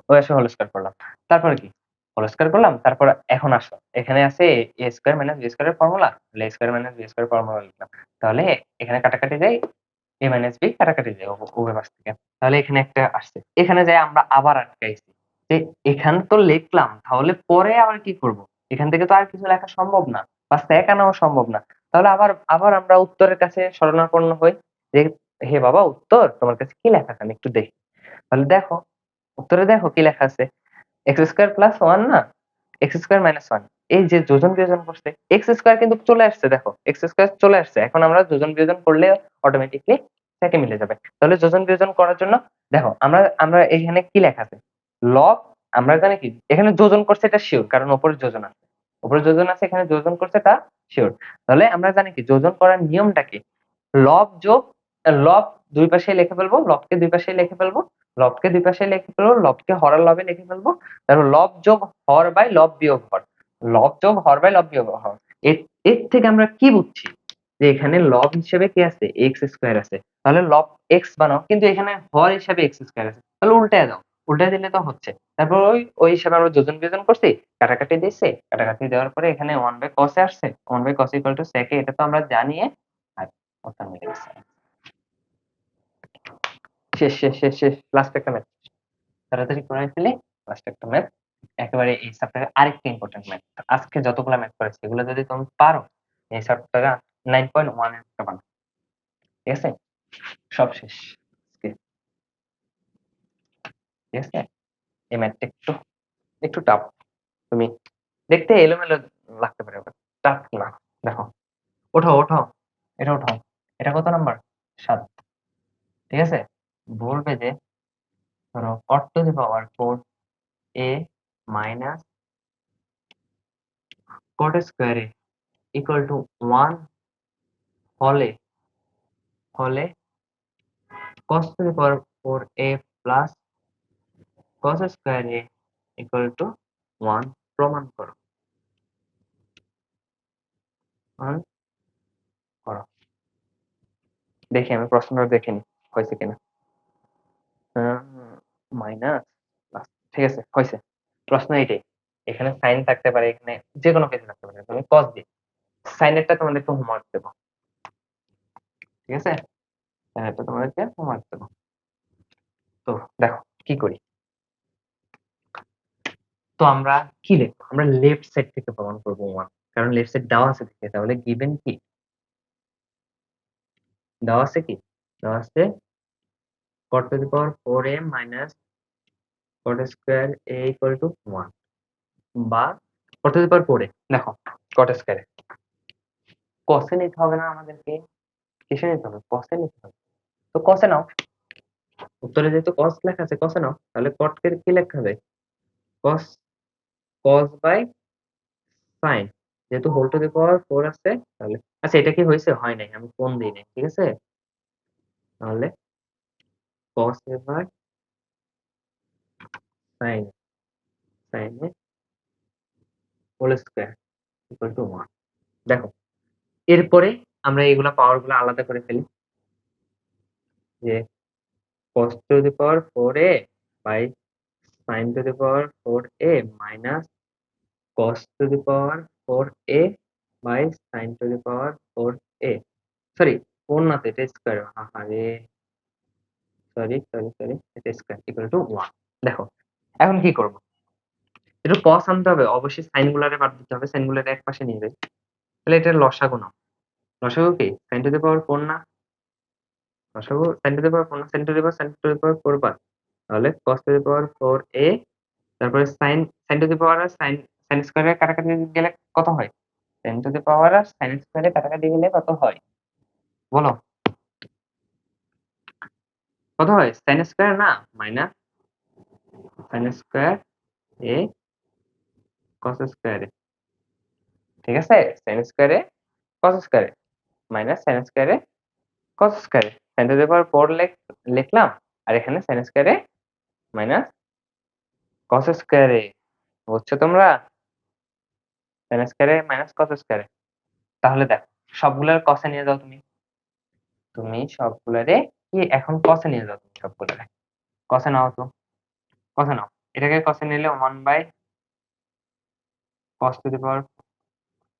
S1: ওই আসে হোল স্কয়ার করলাম। তারপরে কি, হোল স্কয়ার করলাম। তারপর এখন আসো, এখানে আছে এ স্কয়ার মাইনাস বি স্কয়ারের ফর্মুলা, তাহলে এ স্কয়ার মাইনাস বি স্কয়ারের ফর্মুলা লিখলাম। তাহলে এখানে কাটাকাটি যায়, এ মাইনাস বি কাটাকাটি যায় উভয় পাশ থেকে। তাহলে এখানে একটা আসছে, এখানে যাই আমরা আবার আটকাইছি যে এখানে তো লিখলাম, তাহলে পরে আবার কি করব? এখান থেকে তো আর কিছু লেখা সম্ভব না, বা সেক আনাও সম্ভব না। তাহলে আবার আবার আমরা উত্তরের কাছে শরণাপন্ন হই যে হে বাবা উত্তর তোমার কাছে কি লেখা আছে আমি একটু দেখি। তাহলে দেখো উত্তরে দেখো কি লেখা আছে, এক্স স্কয়ার প্লাস 1 না, এক্স স্কয়ার মাইনাস 1। এই যে যোজন বিয়োজন করছে, এক্স স্কয়ার কিন্তু চলে আসছে, দেখো এক্স স্কয়ার চলে আসছে। এখন আমরা যোজন বিয়োজন করলে অটোমেটিকলি থেকে মিলে যাবে। তাহলে যোজন বিয়োজন করার জন্য দেখো আমরা আমরা এখানে কি লেখা আছে, লব। আমরা জানি কি এখানে যোজন করছে, এটা শিওর, কারণ উপরে যোজন আছে, উপরে যোজন আছে, এখানে যোজন করছে, এটা শিওর। তাহলে আমরা জানি কি যোজন করার নিয়মটা কি, লব যোগ লব দুই পাশে লিখে ফেলবো, লবকে দুই পাশে লিখে ফেলবো, লবকে দুই পাশে লিখে ফেলবো, লবকে হরের লবে লিখে ফেলবো। তারপর লব যোগ হর বাই লব বিয়োগ হর, লব যোগ হর বাই লব বিয়োগ হর। এর থেকে আমরা কি বুঝছি যে এখানে লব হিসেবে কি আছে, এক্স স্কয়ার আছে। তাহলে লব এক্স বানাও, কিন্তু এখানে হর হিসেবে এক্স স্কয়ার আছে, তাহলে উল্টায় দাও, উল্টায় দিলে তো হচ্ছে। তারপর ওই ওই হিসাবে আমরা যোজন বিয়োজন করছি, কাটাকাটি দিয়েছে, কাটাকাটি দেওয়ার পরে এখানে 1 বাই cos এ আসছে, 1 by cos equal to sec a, এটা তো আমরা জানি। আর কথা মিলে গেছে। শেষ শেষ শেষ শেষ, লাস্ট একটা ম্যাথ তাড়াতাড়ি করে ফেলে, লাস্ট একটা ম্যাথ একেবারে এই চ্যাপ্টারে আরেকটা ইম্পর্টেন্ট ম্যাথ। আজকে যতগুলো ম্যাথ করেছি এগুলো যদি তুমি পারো এই চ্যাপ্টারে 9.1 এর একটা বানাও, ঠিক আছে? সব শেষ আজকে, ঠিক আছে? এই ম্যাথটা একটু একটু টাফ, তুমি দেখতে এলোমেলো লাগতে পারে, টাফ না। দেখো ওঠো ওঠো, এটা ওঠো, এটা কত নাম্বার? 7, ঠিক আছে? বলবে যে ধরো cot to the power 4a minus cot square a equal to 1 হলে হলে cos to the power 4a plus cos square a equal to 1 প্রমাণ করো, প্রমাণ করো। দেখি আমি প্রশ্নটা দেখে নিই হয়েছে কিনা। মাইনাস প্লাস, ঠিক আছে হয়েছে। প্রশ্ন এইটাই, এখানে সাইন থাকতে পারে, এখানে যে কোনো কিছু থাকতে পারে, তুমি কস দিয়ে সাইনেরটা তোমাদেরকে হোমওয়ার্ক দেবো, ঠিক আছে? সাইনেরটা তোমাদেরকে হোমওয়ার্ক দেবো। তো দেখো কি করি। তো আমরা কি লিখবো, আমরা লেফট সাইড থেকে প্রমাণ করবো ওয়ান, কারণ লেফট সাইড দেওয়া আছে দেখে। তাহলে গিভেন কি দেওয়া আছে, কি দেওয়া আছে, cot to the power 4a minus cot square a equal to 1, বা cot to the power 4a, দেখো cot square cos-এ নিতে হবে না আমাদেরকে, কিসে নিতে হবে, cos-এ নিতে হবে। তো cos-এ নাও, উত্তরে যেহেতু cos লেখা আছে cos-এ নাও, তাহলে cot কে কি লেখা যায়, cos, cos by sin, যেহেতু হোল টু দি পাওয়ার 4 আছে, তাহলে আচ্ছা এটা কি হয়েছে, হয় নাই, আমি কোন দিই নাই, ঠিক আছে? তাহলে cos a by sin, sin a whole square equal to 1। দেখো এরপরে আমরা এগুলা পাওয়ার গুলো আলাদা করে ফেলি, যে cos to the power 4a by sin to the power 4a minus cos to the power 4a by sin to the power 4a, sorry 4 না, তো এটা স্কয়ার, আরে সরি সরি সরি, এটা স্কয়ার ইকুয়াল টু 1। দেখো এখন কি করব, একটু cos আনতে হবে, অবশ্যই সাইন গুলারে বাদ দিতে হবে, সাইন গুলারে এক পাশে নিয়ে যাই। তাহলে এটার লসাগু নাও, লসাগু কি sin to the power 4 না, লসাগু sin to the power 4 না, sin to the power sin to the power 4 বার, তাহলে cos to the power 4a, তারপরে sin to the power আর sin স্কয়ার এর কাটাকাটি গেলে কত হয়, sin to the power আর sin স্কয়ার এর কাটাকাটি গেলে কত হয় বলো, কত হয়, sin স্কয়ার না minus sin square a cos square a, ঠিক আছে? sin square a cos square a minus sin square a cos square a, sin to the power 4 লিখলাম, আর এখানে sin square a minus cos square a, বুঝছো তোমরা, sin square a minus cos square a। তাহলে দেখো সবগুলার cos এ নিয়ে যাও, তুমি তুমি সবগুলারে কি এখন cos এ নিয়ে যাও, তুমি সবগুলারে cos এ নাও, তো cos এ নাও, এটাকে cos এ নিলে 1 by cos to the power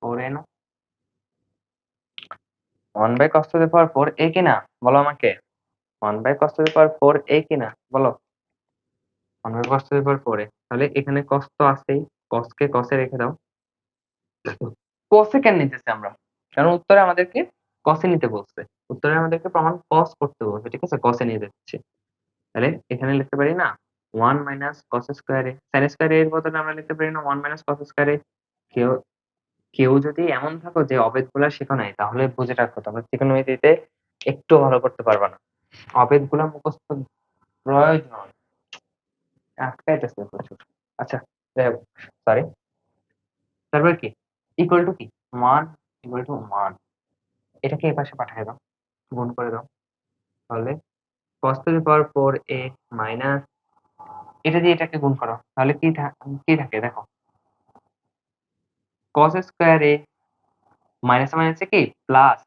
S1: 4a না, 1 by cos to the power 4a কিনা বলো আমাকে, 1 by cos to the power 4a কিনা বলো, 1 by cos to the power 4a। তাহলে এখানে cos তো আছেই, cos কে cos এ রেখে দাও। cos এ কেন নিতেছি আমরা, কারণ উত্তরে আমাদেরকে cos এ নিতে বলছে, উত্তরে আমাদেরকে প্রমাণ cos করতে বলছে, ঠিক আছে? cos এ নিয়ে যাচ্ছে, তাহলে এখানে লিখতে পারি না 1 minus cos square a, sin square a এর বদলে আমরা লিখতে পারি না 1 মাইনাস cos স্কয়ার a। কেউ কেউ যদি এমন থাকো যে অবেদগুলা শেখো নাই, তাহলে বুঝে রাখো তোমরা ত্রিকোণমিতিতে একটু ভালো করতে পারবা না, অবেদগুলা মুখস্থ প্রয়োজন, আটকাইতেছে প্রচুর। আচ্ছা যাই হোক, সরি, তারপর কি ইকুয়াল টু কি 1, ইকুয়াল টু 1, এটাকে এই পাশে পাঠিয়ে দাও, গুণ করে দাও, তাহলে cos to the power 4a minus, এটা দিয়ে এটাকে গুণ করো, তাহলে কি থাকে দেখো, cos স্কয়ার a মাইনাস মাইনাসে কি plus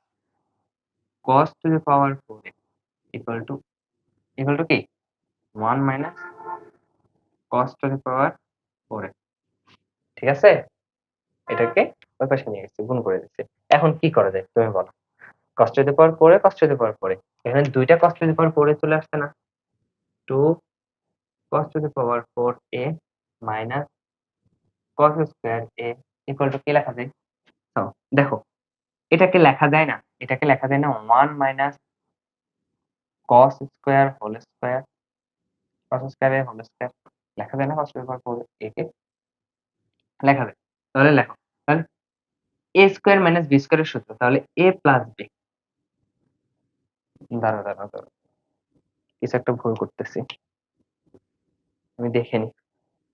S1: cos to the power 4a equal to কি 1 minus cos to the power 4a, ঠিক আছে? এটাকে ওই পাশে নিয়ে গেছি, গুণ করে দিচ্ছি। এখন কি করা যায় তুমি বলো, cos to the power 4a cos to the power 4a, এখানে দুইটা cos to the power 4a চলে আসছে না, 2 cos to the power 4a minus cos square a equal to কি লেখা যায়, তো দেখো এটাকে লেখা যায় না, এটাকে লেখা যায় না 1 minus cos square whole square, cos square এর হোল স্কয়ার লেখা যায় না, cos to the power 4a কে লেখা যায়, তাহলে লেখো, তাহলে a স্কয়ার মাইনাস b স্কয়ারের সূত্র, তাহলে a প্লাস b, দাঁড়াও কিছু একটা ভুল করতেছি, আমি দেখে নি,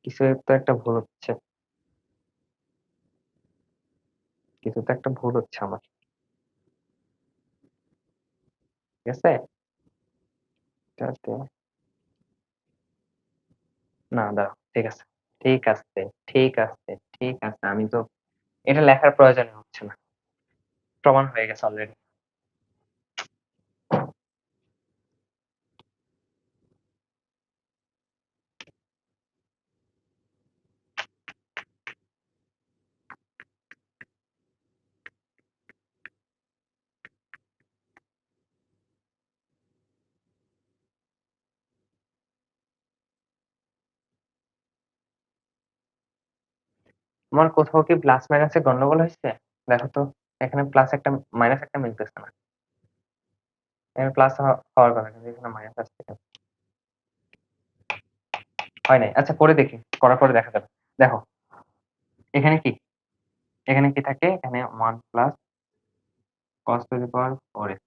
S1: কিছু তো একটা ভুল হচ্ছে, কিছু তো একটা ভুল হচ্ছে আমার, ঠিক আছে? এটাতে না, দাঁড়াও, ঠিক আছে ঠিক আছে ঠিক আছে ঠিক আছে, আমি তো এটা লেখার প্রয়োজন হচ্ছে না, প্রমাণ হয়ে গেছে অলরেডি। আমার কোথাও কি প্লাস মাইনাসে গন্ডগোল হয়েছে? দেখো তো, এখানে প্লাস একটা মাইনাস একটা মিলতেছে না। এখানে প্লাস হওয়ার কথা, কিন্তু এখানে মাইনাস আসছে কেন? হয় নাই। আচ্ছা করে দেখি, করার পরে দেখা যাবে। দেখো এখানে কি, এখানে কি থাকে, এখানে 1 plus cos to the power 4 x,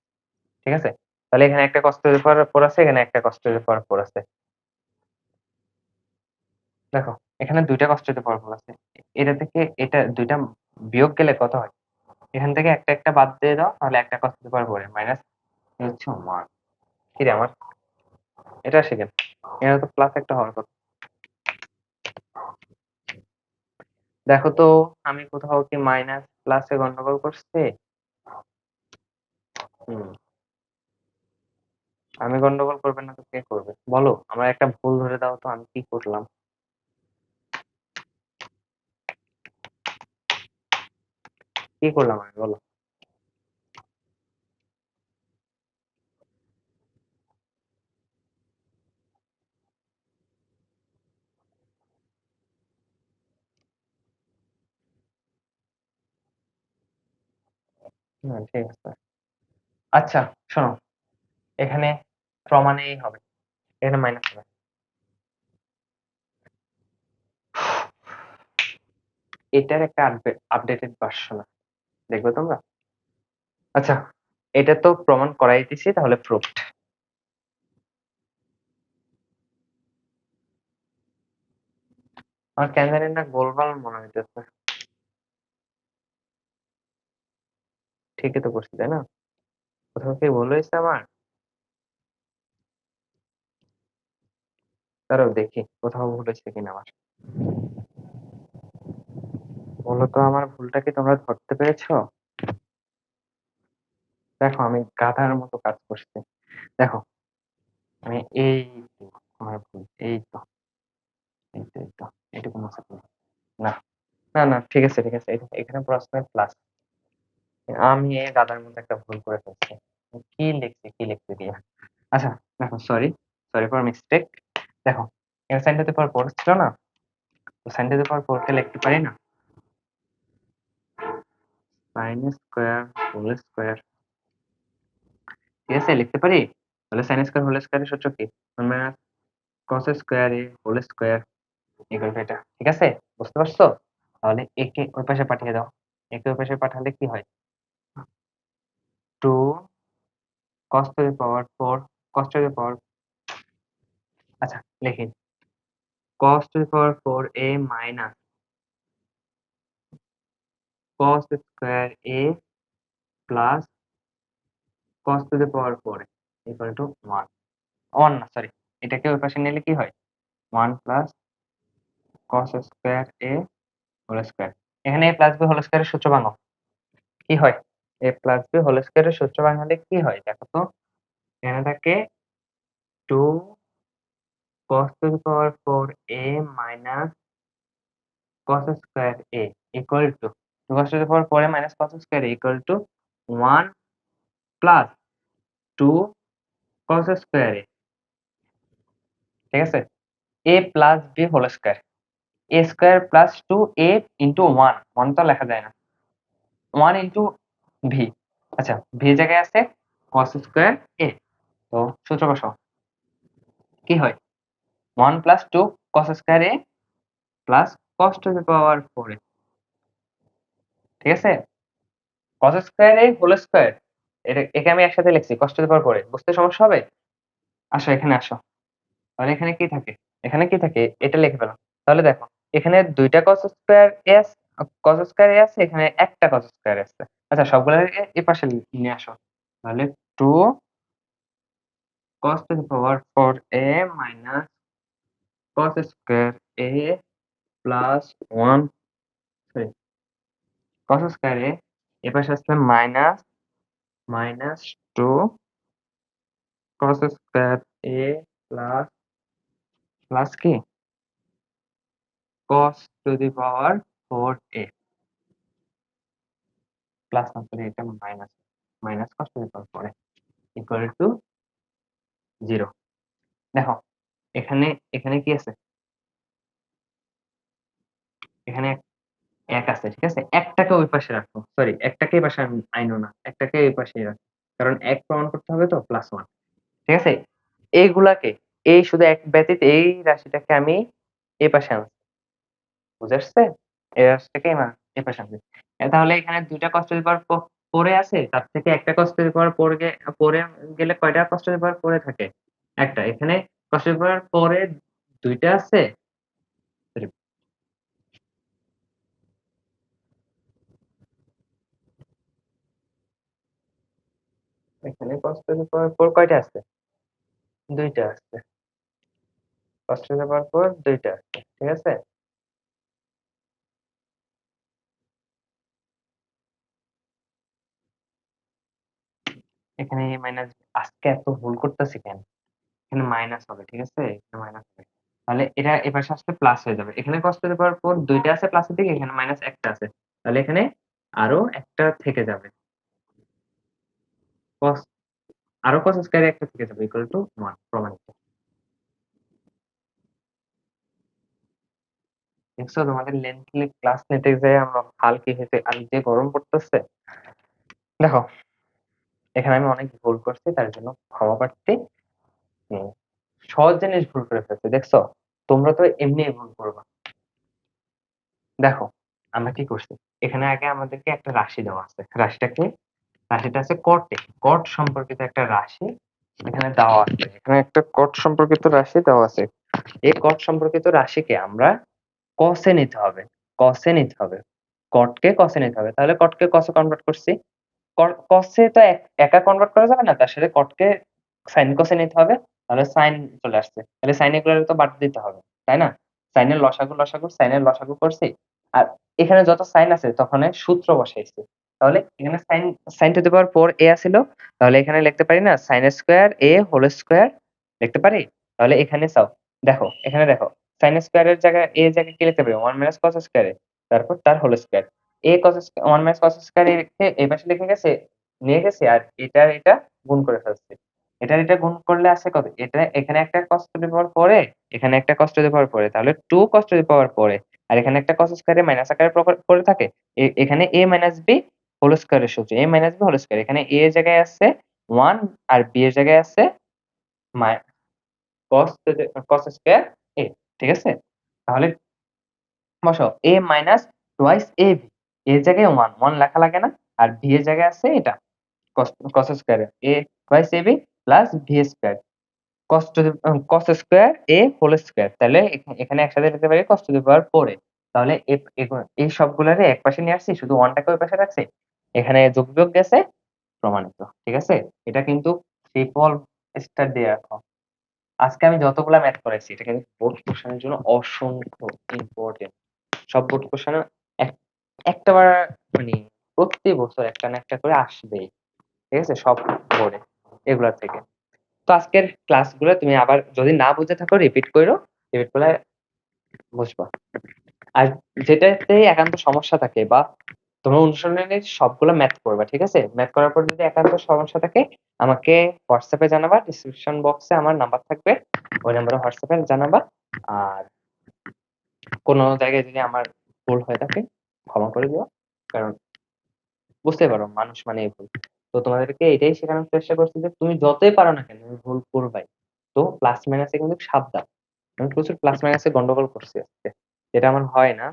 S1: ঠিক আছে? তাহলে এখানে একটা cos টু দি পাওয়ার 4 আছে, এখানে একটা cos টু দি পাওয়ার 4 আছে। দেখো এখানে দুইটা cos টু দি পাওয়ার 4 আছে। এটা থেকে এটা দুইটা বিয়োগ গেলে কত হয়? এখান থেকে একটা একটা বাদ দিয়ে দাও, তাহলে একটা cos to the power 4 minus হচ্ছে 1। কি রে আমার, এটা আসে কেন? এটা তো প্লাস একটা হওয়ার কথা। দেখো তো, আমি কোথাও কি মাইনাস প্লাসে গন্ডগোল করছি? হুম, আমি গন্ডগোল করবে না তো কে করবে বলো? আমার একটা ভুল ধরে দাও তো, আমি কি করলাম? কি করলাম আমি বলো? ঠিক আছে। আচ্ছা শোনো, এখানে প্রমাণেই হবে, এখানে মাইনাস হবে। এটার একটা আপডেটেড ভার্সন আছে, দেখবে তোমরা। আচ্ছা, এটা তো প্রমাণ করাই দিছি, তাহলে প্রুফড। আমার কেন জানি না গোলমাল মনে হইতেছে। ঠিকই তো করছি তাই না? কোথাও কি ভুল হয়েছে আমার? তারও দেখি কোথাও ভুল হয়েছে কিনা আমার। মূলত আমার ভুলটা কি তোমরা ধরতে পেরেছো? দেখো আমি গাধার মতো কাজ করছি। দেখো আমি এই তো, আমার ভুল এই তো, এই তো এটুকু মুছে ফেলো। না, না, না, ঠিক আছে, ঠিক আছে, এখানে প্রশ্নে প্লাস। আমি এই গাধার মতো একটা ভুল করে ফেলছি। কি লিখছি দিয়া। আচ্ছা দেখো, সরি, সরি ফর মিস্টেক। দেখো এর সাইনটাতে পর পড়ছিল না, তো সাইনটাতে পর পড়তে লিখতে পারি না, সাইন স্কোয়ার হোল স্কোয়ার, ঠিক আছে লিখতে পারি। তাহলে সাইন স্কোয়ার হোল স্কোয়ারের সূত্র কি? Cos square A whole square equal to এটা, ঠিক আছে? বুঝতে পারছো? তাহলে একে ওই পাশে পাঠিয়ে দাও। একে ওই পাশে পাঠালে কি হয়? 2 cos to the power 4 cos to the power, আচ্ছা লিখি, cos to the power 4a minus cos square a plus cos to the power 4 equal to 1, 1 না সরি, এটাকে ওই পাশে নিলে কি হয়? 1 plus cos square a whole square। এখানে a plus b whole square এর সূত্র ভাঙো, কি হয়? a plus b whole square এর সূত্র ভাঙালে কি হয় দেখো তো। এখানে থাকে 2 cos to the power 4a minus cos square a equal to 2 cos to the power 4a minus cos square a equal to 1 plus 2 cos square a, ঠিক আছে? a plus b whole square, a square plus 2a into 1, 1 তো লেখা যায় না, 1 into v, আচ্ছা v জায়গায় আছে cos square a, তো সূত্র বসাও, কি হয়? 1 plus 2 cos square a plus cos to the power 4a, ঠিক আছে? cos square a whole square, একে আমি একসাথে লিখছি cos to the power 4a, বুঝতে সমস্যা হবে? আসো এখানে আসো, তাহলে এখানে কি থাকে? এখানে কি থাকে এটা লিখে ফেলো। তাহলে দেখো এখানে দুইটা cos স্কয়ার এ আছে, এখানে একটা cos স্কয়ার আছে। আচ্ছা সবগুলো এই পাশে নিয়ে আসো, তাহলে 2 cos to the power 4a minus cos square a plus 1, sorry, cos square a, এই পাশে আসলে minus minus 2 cos square a plus plus কি cos to the power 4a, plus না সরি এটা minus, minus cos to the power 4a equal to 0। দেখো এখানে এখানে কি আছে? এখানে এক আছে, ঠিক আছে? একটাকে ওই পাশে রাখো, সরি একটাকে এই পাশে আইনো না, একটাকে এই পাশে রাখো, কারণ এক প্রমাণ করতে হবে তো, +1, ঠিক আছে? এইগুলাকে, এই শুধু এক ব্যতীত এই রাশিটাকে আমি এই পাশে আনছি, বুঝা আসছে? এই রাশিটাকে এই পাশে আনছি। তাহলে এখানে ২ টা cos to the power 4 এ আছে, তার থেকে একটা cos to the power 4 এ গেলে কয়টা cos to the power 4 এ থাকে? একটা। এখানে cos to the power 4 এ ২ টা আছে, সরি, এখানে cos to the power 4 কয়টা আছে? ২ টা আছে। cos to the power 4 ২ টা আছে, ঠিক আছে? এখানে মাইনাস, আজকে এত ভুল করতেছি কেন? এখানে মাইনাস হবে, ঠিক আছে? এখানে মাইনাস হবে। তাহলে এটা এপাশে আসলে প্লাস হয়ে যাবে। এখানে cos to the power 4 ২ টা আছে প্লাসের দিকে, এখানে মাইনাস একটা আছে। তাহলে এখানে আরো একটা থেকে যাবে। cos আরো cos স্কয়ার একটা থেকে যাবে ইকুয়াল টু 1, প্রমাণিত। দেখছো তোমাদের লেন্থলি ক্লাস নিতে যেয়ে আমরা হাল কি হয়েছে, আর যে গরম পড়তেছে। দেখো, এখানে আমি অনেক ভুল করছি, তার জন্য ক্ষমা প্রার্থী। হুম, সহজ জিনিস ভুল করে ফেলছি, দেখছো? তোমরা তো এমনি ভুল করবা। দেখো, আমরা কি করছি, এখানে আগে আমাদেরকে একটা রাশি দেওয়া আছে, রাশিটা আছে কটে, কট সম্পর্কিত একটা রাশি এখানে দেওয়া আছে, এখানে একটা কট সম্পর্কিত রাশি দেওয়া আছে। এই কট সম্পর্কিত রাশিকে আমরা কসে নিতে হবে, কসে নিতে হবে, কটকে কসে নিতে হবে। তাহলে কটকে কসে কনভার্ট করছি, কসে তো একা কনভার্ট করা যাবে না, তার সাথে কটকে সাইন কসে নিতে হবে। তাহলে সাইন চলে আসছে, তাহলে সাইন এগুলো তো বাদ দিতে হবে, তাই না? সাইনের লসাগু সাইনের লসাগু করছি, আর এখানে যত সাইন আছে তখন সূত্র বসাইছি। তাহলে এখানে সাইন, সাইন টু দি পাওয়ার 4 এ আছিল, তাহলে এখানে লিখতে পারি না সাইন স্কয়ার এ হোল স্কয়ার, লিখতে পারি? তাহলে এখানে চাও, দেখো এখানে দেখো, সাইন স্কয়ার এর জায়গায় এ জায়গায় কি লিখতে পারি, 1 মাইনাস কস স্কয়ার এ, তারপর তার হোল স্কয়ার, এ কস 1 মাইনাস কস স্কয়ার এ রেখে এই পাশে লিখে গেছে, নিয়ে গেছি, আর এটার এটা গুণ করে ফেলছি। এটার এটা গুণ করলে আসে কত, এটা এখানে একটা cos টু দি পাওয়ার 4 এখানে একটা cos টু দি পাওয়ার 4 তাহলে 2 cos টু দি পাওয়ার 4, আর এখানে একটা cos স্কয়ার এ মাইনাস আকারে পড়ে থাকে। এখানে a minus b whole square এর সূত্র, a minus b whole square, এখানে a এর জায়গায় আছে 1 আর b এর জায়গায় আছে মাই cos স্কয়ার a, ঠিক আছে? তাহলে বসাও a মাইনাস টুয়াইস ab, এর জায়গায় 1 1 লেখা লাগে না, আর b এর জায়গায় আছে এটা cos square a twice ab plus b square cos square a whole square, তাহলে এখানে একসাথে লিখতে পারি cos টু দি পাওয়ার 4 এ। তাহলে এই সবগুলারে একপাশে নিয়ে আসছি, শুধু 1 টাকে ওই পাশে রাখছি, এখানে যোগ বিয়োগ গেছে, প্রমাণিত, ঠিক আছে? এটা কিন্তু ট্রিপল স্টার দিয়ে রাখো। আজকে আমি যতগুলা ম্যাথ করেছি এটা কিন্তু বোর্ড কোশ্চেনের জন্য অসংখ্য ইম্পর্টেন্ট। সব বোর্ড কোশ্চেনে একটা বার মানে প্রতি বছর একটা না একটা করে আসবেই, ঠিক আছে? সব বোর্ডে এগুলা থেকে। তো আজকের ক্লাসগুলো তুমি আবার যদি না বুঝে থাকো রিপিট করো, রিপিট করলে বুঝবা। আর যেটাতে একান্ত সমস্যা থাকে বা তোমার অনুসরণের সবগুলো ম্যাথ করবা, ঠিক আছে? ম্যাথ করার পর যদি একান্ত সমস্যা থাকে আমাকে হোয়াটসঅ্যাপে জানাবা, ডিসক্রিপশন বক্সে আমার নাম্বার থাকবে, ওই নাম্বারে হোয়াটসঅ্যাপে জানাবা। আর কোনো জায়গায় যদি আমার ভুল হয়ে থাকে ক্ষমা করে দিও, কারণ বুঝতে পারো মানুষ মানেই ভুল। তো তোমাদেরকে এটাই শেখানোর চেষ্টা করছি যে তুমি যতই পারো না কেন তুমি ভুল করবাই। তো প্লাস মাইনাসে কিন্তু সাবধান, আমি প্রচুর প্লাস মাইনাসে গন্ডগোল করছি আজকে, যেটা আমার হয় না,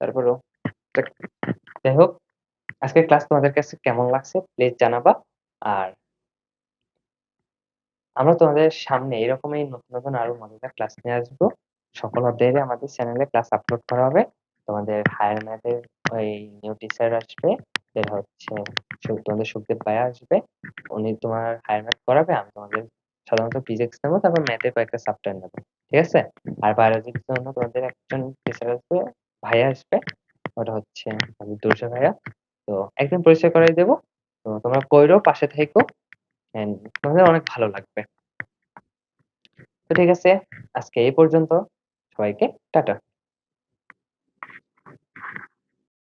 S1: তারপরেও যাই হোক, আজকের ক্লাস তোমাদের কাছে কেমন লাগছে প্লিজ জানাবা। আর আমরা তোমাদের সামনে এরকমই নতুন নতুন আরো মজাদার ক্লাস নিয়ে আসবো। সকল অধ্যায়ের আমাদের চ্যানেলে ক্লাস আপলোড করা হবে। তোমাদের হায়ার ম্যাথের ওই নিউ টিচার আসবে, এর হচ্ছে তোমাদের সুখদেব ভাইয়া আসবে, উনি তোমার হায়ার ম্যাথ করাবে, আমি তোমাদের সাধারণত ফিজিক্স নেবো, তারপর ম্যাথের কয়েকটা চ্যাপ্টার নেবো, ঠিক আছে? আর বায়োলজির জন্য তোমাদের একজন টিচার আসবে, ভাইয়া আসবে, ওটা হচ্ছে দুর্জয় ভাইয়া। তো একদিন পরিচয় করাই দেবো, তো তোমরা কইরো, পাশে থেকো, তোমাদের অনেক ভালো লাগবে। তো ঠিক আছে, আজকে এই পর্যন্ত, সবাইকে টাটা।